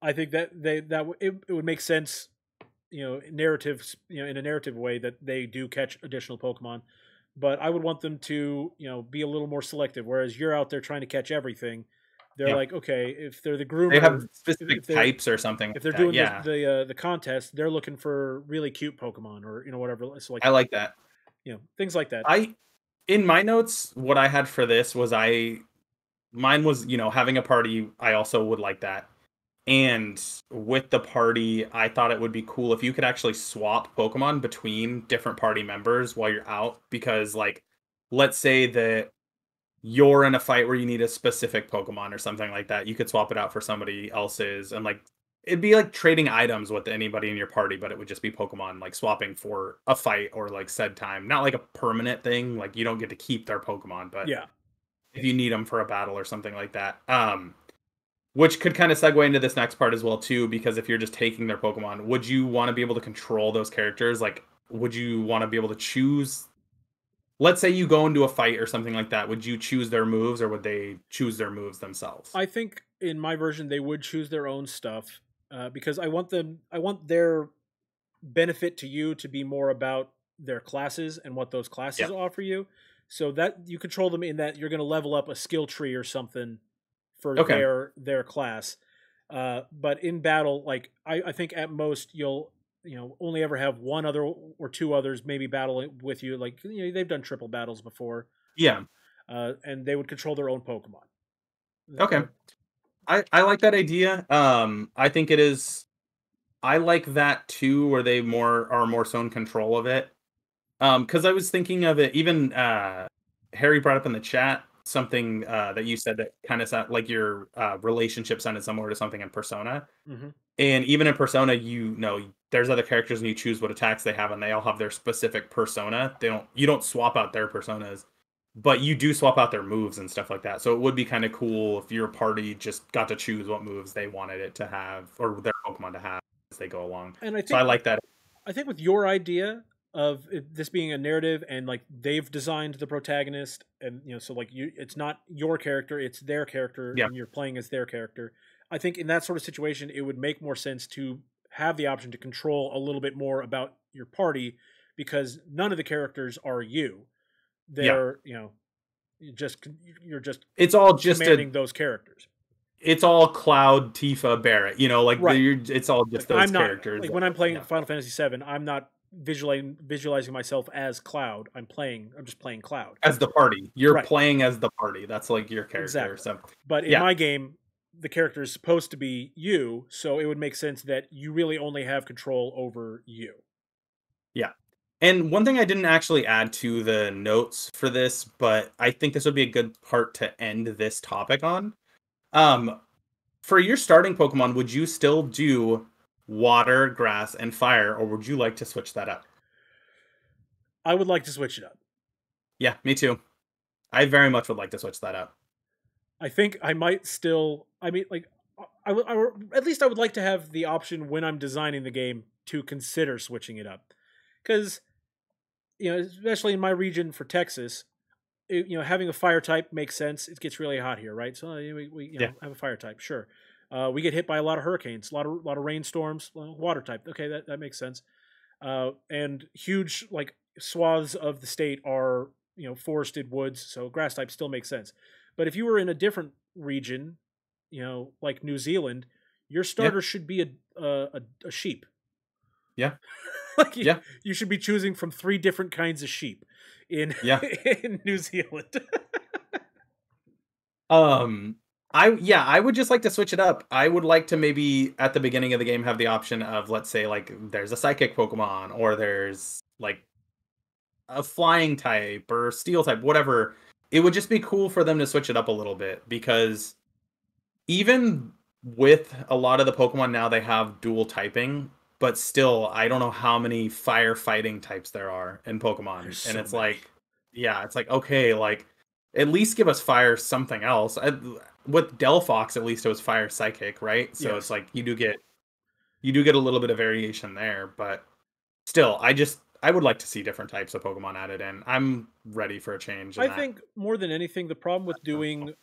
I think that it would make sense, narratives, in a narrative way that they do catch additional Pokemon, but I would want them to, be a little more selective. Whereas you're out there trying to catch everything, they're Yeah. like, okay, if they're the groomer, They have specific types or something. if they're like doing that. the contest, they're looking for really cute Pokemon or whatever. So like I like that. things like that. In my notes, what I had for this was mine was, having a party. I also would like that. And with the party, I thought it would be cool if you could actually swap Pokemon between different party members while you're out. Because, like, let's say that you're in a fight where you need a specific Pokemon or something like that. You could swap it out for somebody else's. And, like, it'd be like trading items with anybody in your party, but it would just be Pokemon, like, swapping for a fight or, like, said time. Not like a permanent thing. Like, you don't get to keep their Pokemon, but Yeah. if you need them for a battle or something like that. Which could kind of segue into this next part as well, too, because if you're just taking their Pokemon, would you want to be able to control those characters? Like, would you want to be able to choose? Let's say you go into a fight or something like that. Would you choose their moves or would they choose their moves themselves? I think in my version they would choose their own stuff, because I want their benefit to you to be more about their classes and what those classes offer you, so that you control them in that you're going to level up a skill tree or something for their class. But in battle, like I think at most you'll only ever have one other or two others maybe battling with you. Like they've done triple battles before. Yeah. And they would control their own Pokemon. Okay. I like that idea. I think it is. I like that too, where they are more so in control of it. Because I was thinking of it. Even Harry brought up in the chat something that you said that kind of sound like your relationship sounded similar to something in Persona. Mm-hmm. And even in Persona, there's other characters and you choose what attacks they have, and they all have their specific persona. You don't swap out their personas, but you do swap out their moves and stuff like that. So it would be kind of cool if your party just got to choose what moves they wanted it to have or their Pokemon to have as they go along. And I like that. I think with your idea of this being a narrative and like they've designed the protagonist and so like it's not your character, it's their character, and you're playing as their character. I think in that sort of situation it would make more sense to have the option to control a little bit more about your party, because none of the characters are you. They're you're just it's all just commanding those characters. It's all Cloud, Tifa, Barrett, it's all just those characters. Like when I'm playing Final Fantasy VII, I'm not visualizing myself as Cloud. I'm just playing Cloud as the party. You're playing as the party. That's like your character. Exactly. So, but in my game, the character is supposed to be you, so it would make sense that you really only have control over you. Yeah. And one thing I didn't actually add to the notes for this, but I think this would be a good part to end this topic on. For your starting Pokemon, would you still do water, grass, and fire, or would you like to switch that up? I would like to switch it up. Yeah, me too. I very much would like to switch that up. I think I might still. I mean, like, at least I would like to have the option when I'm designing the game to consider switching it up, because especially in my region for Texas, having a fire type makes sense. It gets really hot here, right? So we have a fire type, sure. We get hit by a lot of hurricanes, a lot of rainstorms, water type. Okay, that makes sense. And huge like swaths of the state are forested woods, so grass type still makes sense. But if you were in a different region, like New Zealand, your starter should be a sheep. Yeah. You should be choosing from 3 different kinds of sheep in New Zealand. I would just like to switch it up. I would like to maybe at the beginning of the game have the option of, let's say, like there's a psychic Pokemon or there's like a flying type or steel type, whatever. It would just be cool for them to switch it up a little bit, because even with a lot of the Pokemon now, they have dual typing, but still, I don't know how many firefighting types there are in Pokemon. There's And so it's many. like, yeah, it's like, okay, like at least give us fire something else. With Delphox, at least it was fire psychic, right? So it's Yes. like you do get a little bit of variation there, but still, I would like to see different types of Pokemon added in. I'm ready for a change in I that. think more than anything, the problem with doing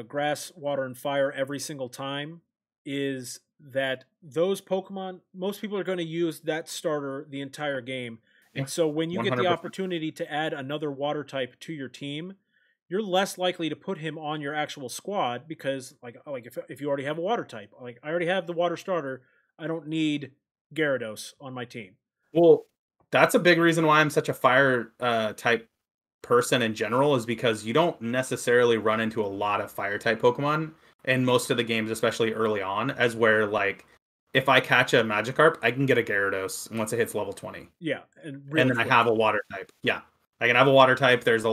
grass, water, and fire every single time is that those Pokemon, most people are going to use that starter the entire game. Yeah, And so when you get the 100%. opportunity to add another water type to your team, you're less likely to put him on your actual squad because like if you already have a water type, like I already have the water starter, I don't need Gyarados on my team. Well, that's a big reason why I'm such a fire type person in general, is because you don't necessarily run into a lot of fire type Pokemon in most of the games, especially early on, as where like if I catch a Magikarp, I can get a Gyarados once it hits level 20. Yeah, and And really then I quick. have a water type. Yeah. I can have a water type. There's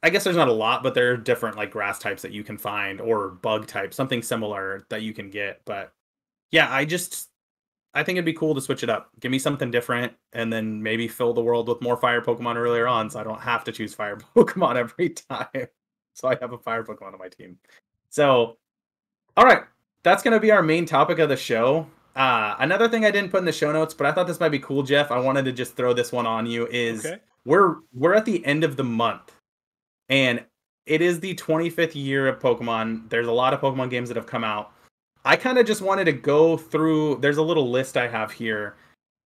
I guess there's not a lot, but there are different like grass types that you can find, or bug types, something similar that you can get. But yeah, I think it'd be cool to switch it up. Give me something different, and then maybe fill the world with more fire Pokemon earlier on, so I don't have to choose fire Pokemon every time. So I have a fire Pokemon on my team. So, all right, that's gonna be our main topic of the show. Another thing I didn't put in the show notes, but I thought this might be cool, Jeff. I wanted to just throw this one on you. Is Okay. we're at the end of the month, and it is the 25th year of Pokemon. There's a lot of Pokemon games that have come out. I kind of just wanted to go through. There's a little list I have here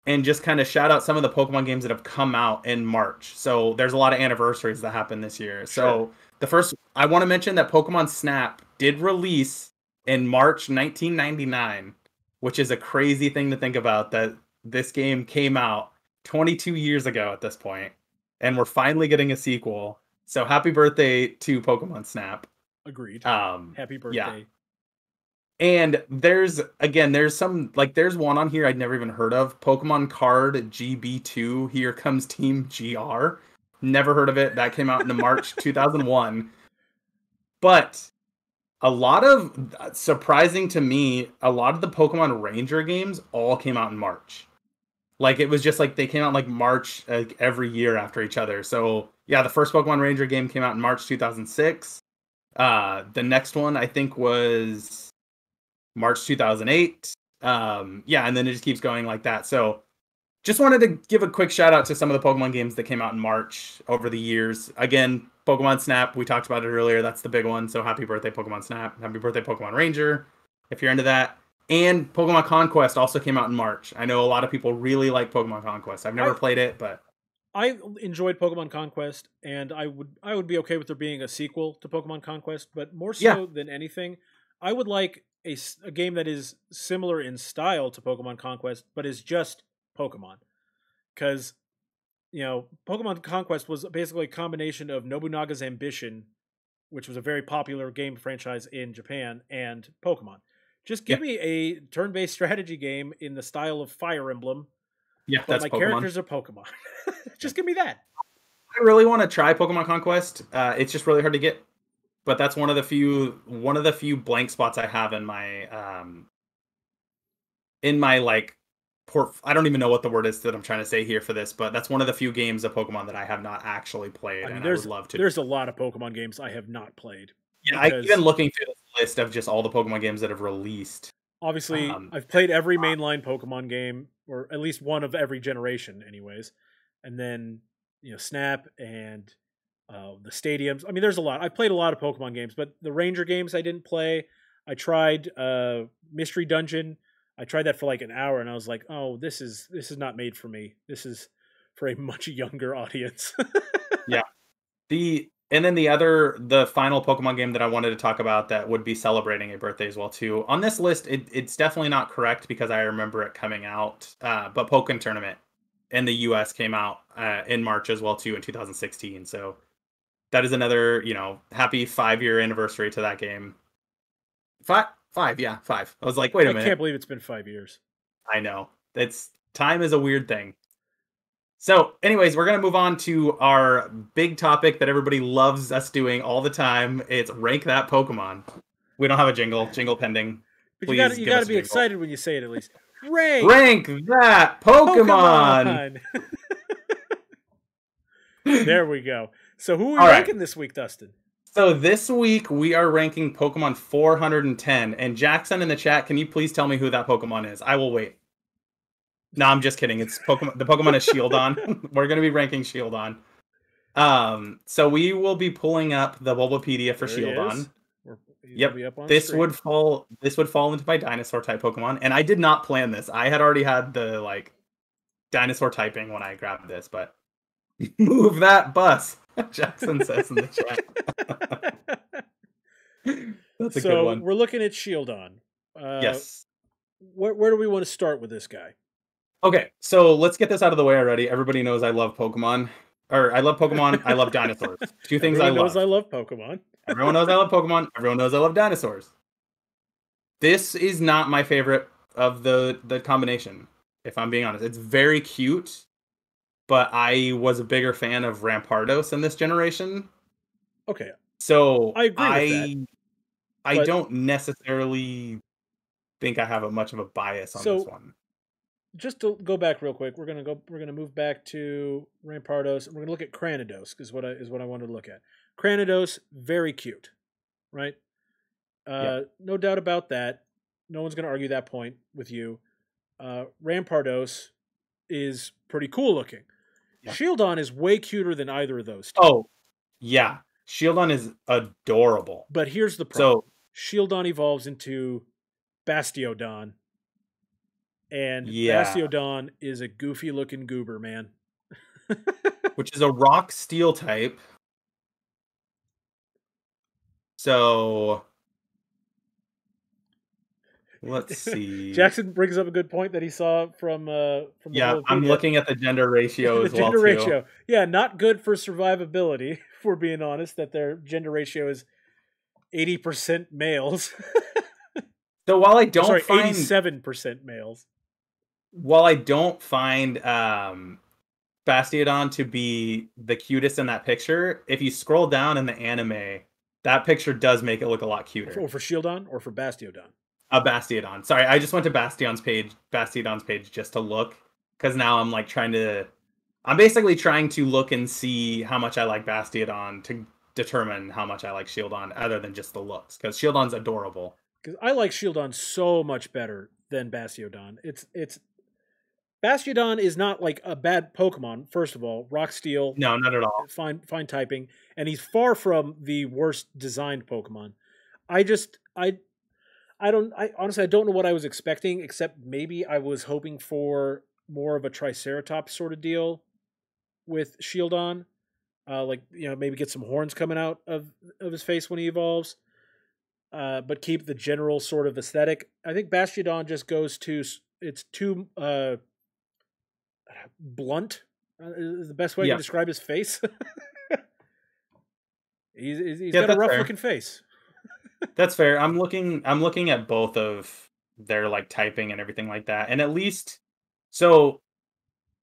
and just kind of shout out some of the Pokemon games that have come out in March. So there's a lot of anniversaries that happened this year. Sure. So the first, I want to mention that Pokemon Snap did release in March 1999, which is a crazy thing to think about, that this game came out 22 years ago at this point, and we're finally getting a sequel. So happy birthday to Pokemon Snap. Agreed. Happy Yeah. birthday. And there's one on here I'd never even heard of. Pokemon Card GB2, Here Comes Team GR. Never heard of it. That came out in March 2001. But a lot of, surprising to me, a lot of the Pokemon Ranger games all came out in March. Like it was just like they came out like March, like every year after each other. So yeah, the first Pokemon Ranger game came out in March 2006. The next one I think was March 2008. Yeah, and then it just keeps going like that. So just wanted to give a quick shout out to some of the Pokemon games that came out in March over the years. Again, Pokemon Snap, we talked about it earlier. That's the big one. So happy birthday, Pokemon Snap. Happy birthday, Pokemon Ranger, if you're into that. And Pokemon Conquest also came out in March. I know a lot of people really like Pokemon Conquest. I've never I played it, but I enjoyed Pokemon Conquest, and I would be okay with there being a sequel to Pokemon Conquest. But more yeah, so than anything, I would like a game that is similar in style to Pokemon Conquest, but is just Pokemon. Because Pokemon Conquest was basically a combination of Nobunaga's Ambition, which was a very popular game franchise in Japan, and Pokemon. Just yeah, give me a turn-based strategy game in the style of Fire Emblem, yeah, but that's my Pokemon. characters are Pokemon. Yeah. Just give me that. I really want to try Pokemon Conquest. It's just really hard to get, but that's one of the few blank spots I have in my like I don't even know what the word is that I'm trying to say here for this, but that's one of the few games of Pokemon that I have not actually played, I mean, and I would love to. there's a lot of Pokemon games I have not played Yeah, I even because looking through this list of just all the Pokemon games that have released. obviously Um, I've played every mainline Pokemon game or at least one of every generation, anyways. And then Snap and the stadiums. I mean, there's a lot. I've played a lot of Pokemon games, but the Ranger games I didn't play. I tried Mystery Dungeon. I tried that for like an hour, and I was like, "Oh, this is not made for me. This is for a much younger audience." yeah, the final Pokemon game that I wanted to talk about that would be celebrating a birthday as well too. On this list, it's definitely not correct because I remember it coming out, but Pokken Tournament in the U.S. came out in March as well too in 2016. So that is another, happy 5-year anniversary to that game. Five, yeah, 5. I was like, wait a minute. I can't believe it's been 5 years. I know. Time is a weird thing. So, anyways, we're going to move on to our big topic that everybody loves us doing all the time. It's rank that Pokemon. We don't have a jingle pending. But you got to be excited when you say it at least. Rank that Pokemon. There we go. So who are we ranking this week, Dustin? So this week we are ranking Pokemon 410. And Jackson in the chat, can you please tell me who that Pokemon is? I will wait. No, I'm just kidding. It's Pokemon. The Pokemon is Shieldon. We're going to be ranking Shieldon. So we will be pulling up the Bulbapedia for Shieldon. Yep. This would fall into my dinosaur type Pokemon, and I did not plan this. I had already had the dinosaur typing when I grabbed this, but move that bus, Jackson says in the chat. That's a good one. So we're looking at Shieldon. Yes. Where do we want to start with this guy? Okay, so let's get this out of the way already. Everybody knows I love Pokemon. I love Pokemon. I love dinosaurs. Two things I love. Everyone knows I love Pokemon. Everyone knows I love Pokemon. Everyone knows I love dinosaurs. This is not my favorite of the combination, if I'm being honest. It's very cute, but I was a bigger fan of Rampardos in this generation. Okay. So I agree with that. I don't necessarily think I have much of a bias on this one. Just to go back real quick, we're gonna move back to Rampardos, and we're gonna look at Cranidos, because what I wanted to look at. Cranidos, very cute, right? No doubt about that. No one's gonna argue that point with you. Rampardos is pretty cool looking. Yeah. Shieldon is way cuter than either of those two. Oh, yeah. Shieldon is adorable. But here's the problem. So, Shieldon evolves into Bastiodon. And Bastiodon is a goofy-looking goober, man. Which is a rock steel type. So, let's see. Jackson brings up a good point that he saw from yeah, I'm looking at the gender ratio as well, ratio. Yeah, not good for survivability, if we're being honest, that their gender ratio is 80% males. So while I don't find 87% males. While I don't find Bastiodon to be the cutest in that picture, if you scroll down in the anime, that picture does make it look a lot cuter. For Shieldon or for Bastiodon? Bastiodon. Sorry, I just went to Bastiodon's page just to look, because now I'm I'm basically trying to look and see how much I like Bastiodon to determine how much I like Shieldon, other than just the looks, because Shieldon's adorable. Because I like Shieldon so much better than Bastiodon. It's Bastiodon is not like a bad Pokemon, first of all. Rock Steel. No, not at all. Fine typing. And he's far from the worst designed Pokemon. I honestly, I don't know what I was expecting, except maybe I was hoping for more of a Triceratops sort of deal with Shieldon. Maybe get some horns coming out of his face when he evolves. But keep the general sort of aesthetic. I think Bastiodon just goes to, it's too blunt is the best way to describe his face. he's got a rough looking face. That's fair. I'm looking at both of their typing and everything like that, and at least we're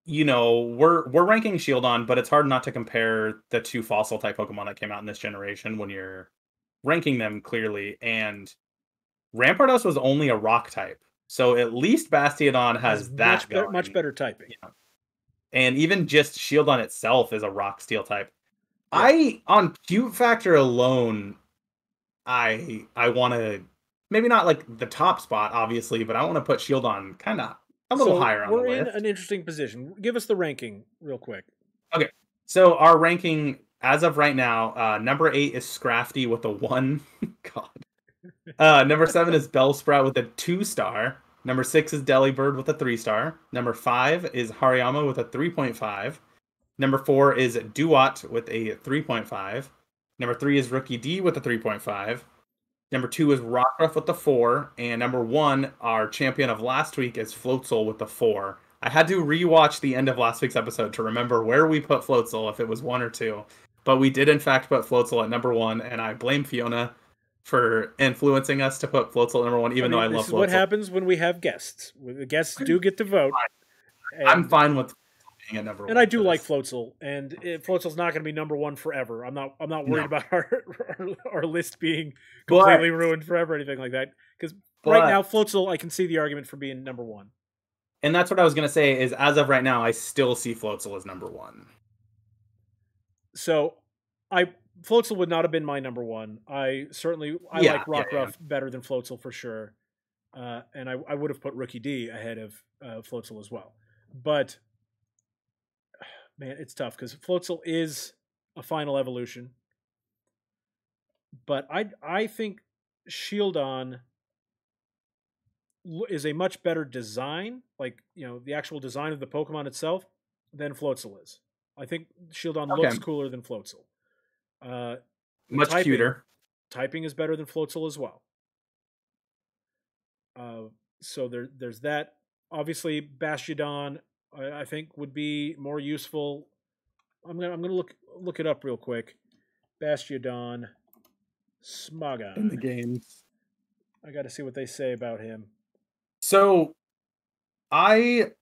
ranking Shieldon, but it's hard not to compare the two fossil type Pokemon that came out in this generation when you're ranking them clearly. And Rampardos was only a rock type, so at least Bastiodon has that much better typing. Yeah. And even just Shieldon itself is a rock steel type. Yeah. On cute factor alone, I want to, maybe not the top spot, obviously, but I want to put Shieldon kind of a little higher on the list. We're in an interesting position. Give us the ranking real quick. Okay, so our ranking as of right now, number 8 is Scrafty with a 1. God. Number 7 is Bellsprout with a 2-star. Number 6 is Delibird with a 3-star. Number 5 is Hariyama with a 3.5. Number 4 is Duat with a 3.5. Number 3 is Rookie D with a 3.5. Number 2 is Rockruff with a 4. And number 1, our champion of last week, is Floatzel with a 4. I had to rewatch the end of last week's episode to remember where we put Floatzel, if it was 1 or 2. but we did in fact put Floatzel at number 1, and I blame Fiona for influencing us to put Floatzel at number 1, I even though mean, I this love is what Floatzel. happens when we have guests. The guests do get to vote. I'm fine with being at number 1. And I do like Floatzel, and Floatzel's not going to be number 1 forever. I'm not worried about our list being completely ruined forever or anything like that. Because right now, Floatzel, I can see the argument for being number 1. And that's what I was going to say, is as of right now, I still see Floatzel as number 1. So, Floatzel would not have been my number 1. I like Rockruff better than Floatzel for sure. And I would have put Rookie D ahead of Floatzel as well. But, man, it's tough because Floatzel is a final evolution. But I think Shieldon is a much better design, like, the actual design of the Pokemon itself, than Floatzel is. I think Shieldon looks cooler than Floatzel. Much cuter. Typing is better than Floatzel as well. So there's that. Obviously, Bastiodon, I think, would be more useful. I'm gonna look it up real quick. Bastiodon, Smogon in the games. I got to see what they say about him. So, again,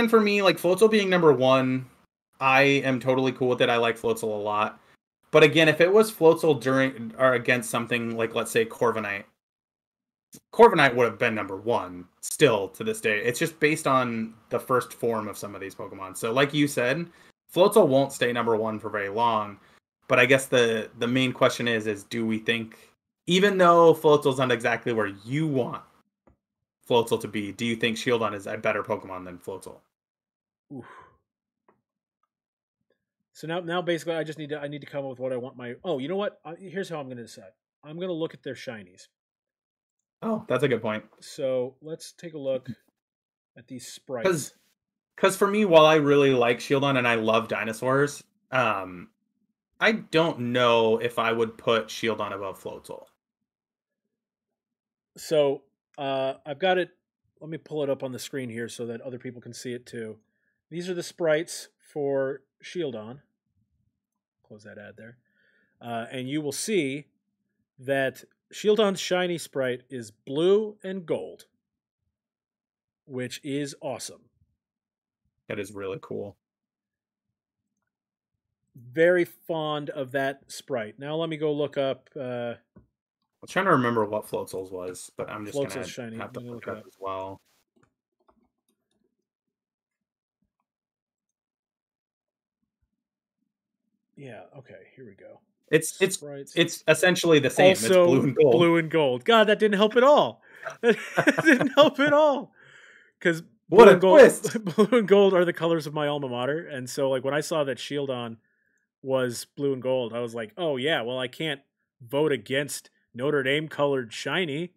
for me, like, Floatzel being number 1, I am totally cool with it. I like Floatzel a lot. But again, if it was Floatzel during or against something like, let's say, Corviknight would have been number 1 still to this day. It's just based on the first form of some of these Pokemon. So like you said, Floatzel won't stay number 1 for very long. But I guess the main question is do we think, even though Floatzel's not exactly where you want Floatzel to be, do you think Shieldon is a better Pokemon than Floatzel? Oof. So now basically I need to come up with what I want my... Oh, you know what? Here's how I'm going to decide. I'm going to look at their shinies. Oh, that's a good point. So let's take a look at these sprites. Because for me, while I really like Shieldon and I love dinosaurs, I don't know if I would put Shieldon above Floatzel. So I've got it. Let me pull it up on the screen here so that other people can see it too. These are the sprites for Shieldon. Close that ad there. And you will see that Shieldon's shiny sprite is blue and gold, which is awesome. That is really cool. Very fond of that sprite. Now let me go look up... I was trying to remember what Floatzel's was, but I'm just going to have to look look up as well. Yeah, okay, here we go. It's essentially the same. Also, it's blue and gold. Blue and gold. God, that didn't help at all. That didn't help at all. Because what a twist! Blue and gold are the colors of my alma mater, and so like when I saw that Shieldon was blue and gold, I was like, oh yeah, well I can't vote against Notre Dame colored shiny.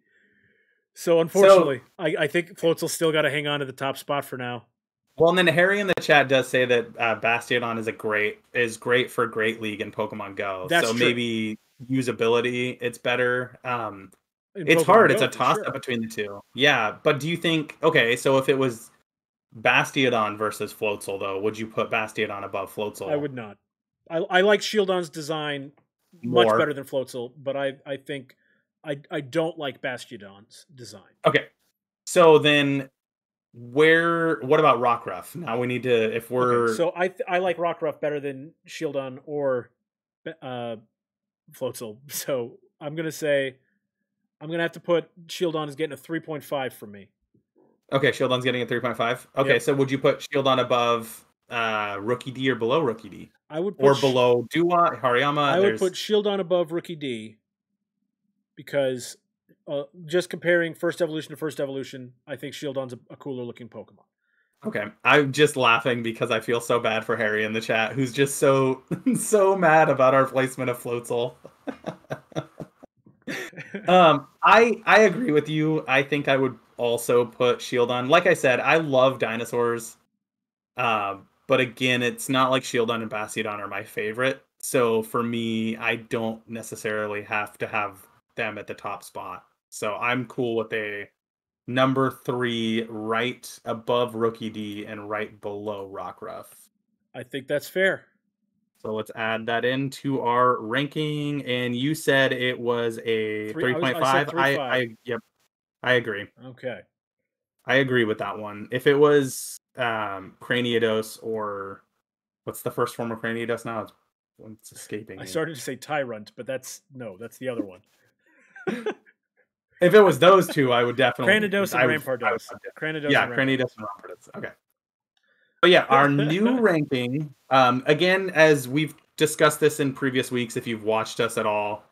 So unfortunately, I think Floatzel still got to hang on to the top spot for now. Well, and then Harry in the chat does say that Bastiodon is great for Great League and Pokemon Go. That's so true. Maybe usability, it's better. It's Pokemon hard. Go, it's a toss-up between the two. Yeah, but do you think... Okay, so if it was Bastiodon versus Floatzel, though, would you put Bastiodon above Floatzel? I would not. I like Shieldon's design much better than Floatzel, but I think I don't like Bastiodon's design. Okay, so then... What about Rockruff? Now we need to, if we're... Okay, so I like Rockruff better than Shieldon or Floatzel. So I'm going to have to put Shieldon as getting a 3.5 from me. Okay, Shieldon's getting a 3.5. Okay, yep. So would you put Shieldon above Rookie D or below Rookie D? I would put... Or below Dewott, Hariyama? I would put Shieldon above Rookie D because... just comparing first evolution to first evolution, I think Shieldon's a cooler looking Pokemon. Okay, I'm just laughing because I feel so bad for Harry in the chat, who's just so mad about our placement of Floatzel. I agree with you. I think I would also put Shieldon. Like I said, I love dinosaurs, but again, it's not like Shieldon and Bastiodon are my favorite. So for me, I don't necessarily have to have them at the top spot. So I'm cool with a number 3 right above Rookie D and right below Rockruff. I think that's fair. So let's add that into our ranking. And you said it was a 3.5. I said 3.5. Yep, I agree. Okay. I agree with that one. If it was Craniados, or what's the first form of Craniados now? It's escaping I me. started to say Tyrant, but that's the other one. If it was those two, I would definitely. Cranidos and Rampardos. Yeah, Craniados and Rampardos. Okay. But yeah, our new ranking, again, as we've discussed this in previous weeks, if you've watched us at all,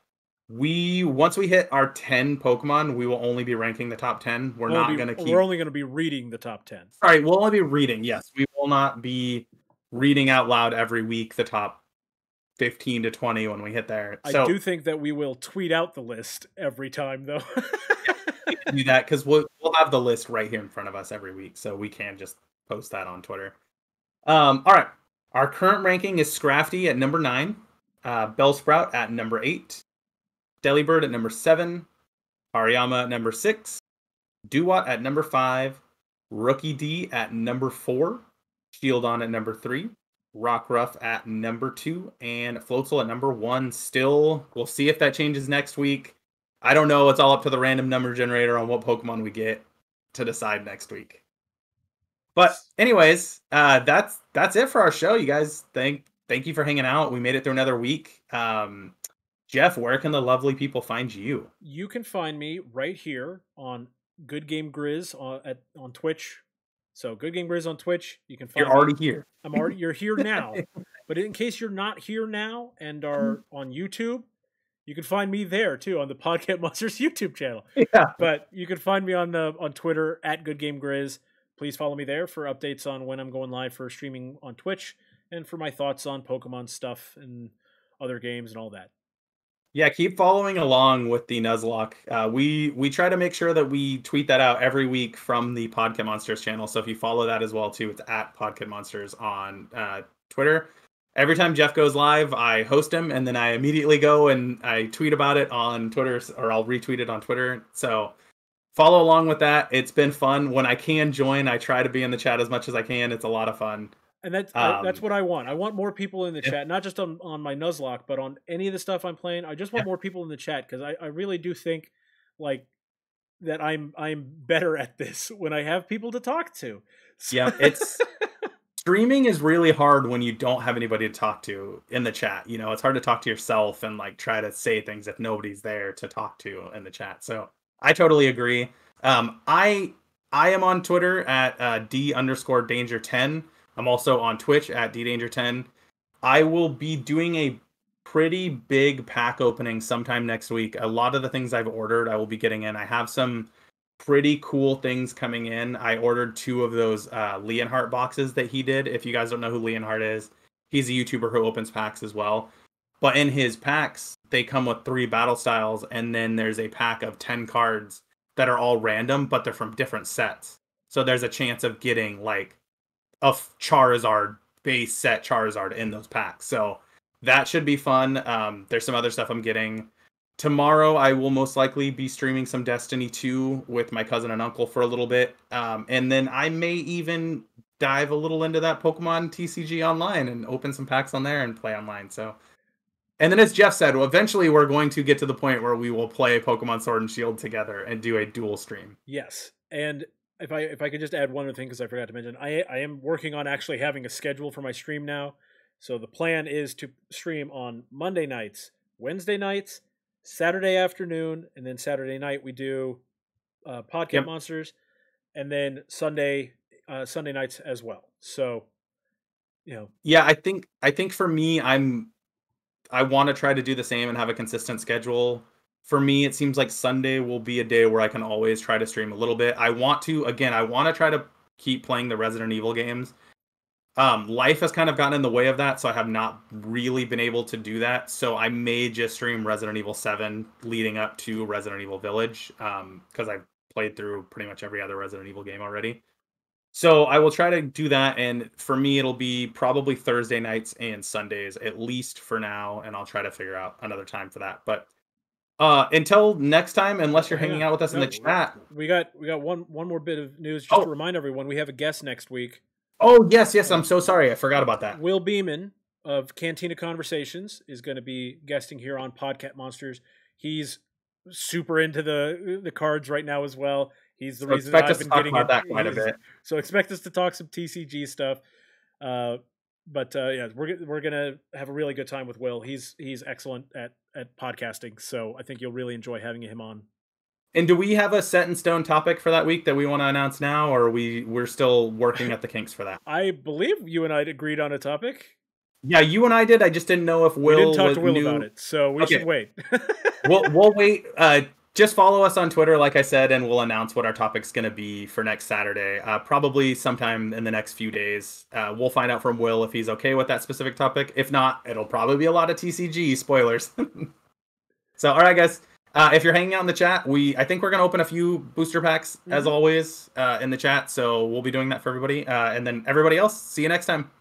once we hit our 10 Pokemon, we will only be ranking the top 10. We're only going to be reading the top 10. All right, we'll only be reading. Yes, we will not be reading out loud every week the top 15 to 20 when we hit there. I do think that we will tweet out the list every time, though. Yeah, we can do that because we'll have the list right here in front of us every week, so we can just post that on Twitter. All right, our current ranking is Scrafty at number 9, Bellsprout at number 8, Delibird at number 7, Hariyama at number 6, Duat at number 5, Rookie D at number 4, Shieldon at number 3, Rockruff at number 2, and Floatzel at number 1. Still, we'll see if that changes next week. I don't know. It's all up to the random number generator on what Pokemon we get to decide next week. But anyways, that's it for our show, you guys. Thank you for hanging out. We made it through another week. Jeff, where can the lovely people find you? You can find me right here on Good Game Grizz on Twitch. So Good Game Grizz on Twitch. You can find. You're already here. You're here now. But in case you're not here now and are on YouTube, you can find me there too on the Pod-ket Monsters YouTube channel. Yeah. But you can find me on Twitter at Good Game Grizz. Please follow me there for updates on when I'm going live for streaming on Twitch and for my thoughts on Pokemon stuff and other games and all that. Yeah, keep following along with the Nuzlocke. We try to make sure that we tweet that out every week from the Pod-ket Monsters channel. So if you follow that as well too, it's at Pod-ket Monsters on Twitter. Every time Jeff goes live, I host him, and then I immediately go and I tweet about it on Twitter, or I'll retweet it on Twitter. So follow along with that. It's been fun. When I can join, I try to be in the chat as much as I can. It's a lot of fun. And that's what I want. I want more people in the chat, not just on my Nuzlocke, but on any of the stuff I'm playing. I just want more people in the chat because I really do think like that I'm better at this when I have people to talk to. So. Yeah, it's streaming is really hard when you don't have anybody to talk to in the chat. You know, it's hard to talk to yourself and like try to say things if nobody's there to talk to in the chat. So I totally agree. I am on Twitter at D_Danger10. I'm also on Twitch at DDanger10. I will be doing a pretty big pack opening sometime next week. A lot of the things I've ordered, I will be getting in. I have some pretty cool things coming in. I ordered 2 of those Leonhardt boxes that he did. If you guys don't know who Leonhardt is, he's a YouTuber who opens packs as well. But in his packs, they come with 3 battle styles, and then there's a pack of 10 cards that are all random, but they're from different sets. So there's a chance of getting like a Charizard base set Charizard in those packs. So that should be fun. There's some other stuff I'm getting. Tomorrow I will most likely be streaming some Destiny 2 with my cousin and uncle for a little bit. And then I may even dive a little into that Pokemon TCG online and open some packs on there and play online. So, and then as Jeff said, eventually we're going to get to the point where we will play Pokemon Sword and Shield together and do a dual stream. Yes. And if I could just add one other thing, because I forgot to mention, I am working on actually having a schedule for my stream now. So the plan is to stream on Monday nights, Wednesday nights, Saturday afternoon, and then Saturday night we do Pod-ket Monsters, and then Sunday nights as well. So, you know. Yeah, I think for me, I want to try to do the same and have a consistent schedule. For me, it seems like Sunday will be a day where I can always try to stream a little bit. I want to try to keep playing the Resident Evil games. Life has kind of gotten in the way of that, so I have not really been able to do that. So I may just stream Resident Evil 7 leading up to Resident Evil Village, because I've played through pretty much every other Resident Evil game already. So I will try to do that, and for me, it'll be probably Thursday nights and Sundays, at least for now, and I'll try to figure out another time for that. But until next time, unless you're hanging out with us in the chat. We got one more bit of news just to remind everyone. We have a guest next week. Oh, yes. I'm so sorry. I forgot about that. Will Beeman of Cantina Conversations is going to be guesting here on Pod-ket Monsters. He's super into the cards right now as well. He's the reason I've been getting about that quite a bit. So expect us to talk some TCG stuff. But yeah, we're gonna have a really good time with Will. He's excellent at podcasting, so I think you'll really enjoy having him on. And do we have a set in stone topic for that week that we want to announce now, or we're still working at the kinks for that? I believe you and I agreed on a topic. Yeah, you and I did. I just didn't know if Will. We didn't talk to Will about it, so we should wait. We'll wait. Just follow us on Twitter, like I said, and we'll announce what our topic's going to be for next Saturday. Probably sometime in the next few days. We'll find out from Will if he's okay with that specific topic. If not, it'll probably be a lot of TCG spoilers. So, all right, guys. If you're hanging out in the chat, I think we're going to open a few booster packs, as always, in the chat. So we'll be doing that for everybody. And then everybody else, see you next time.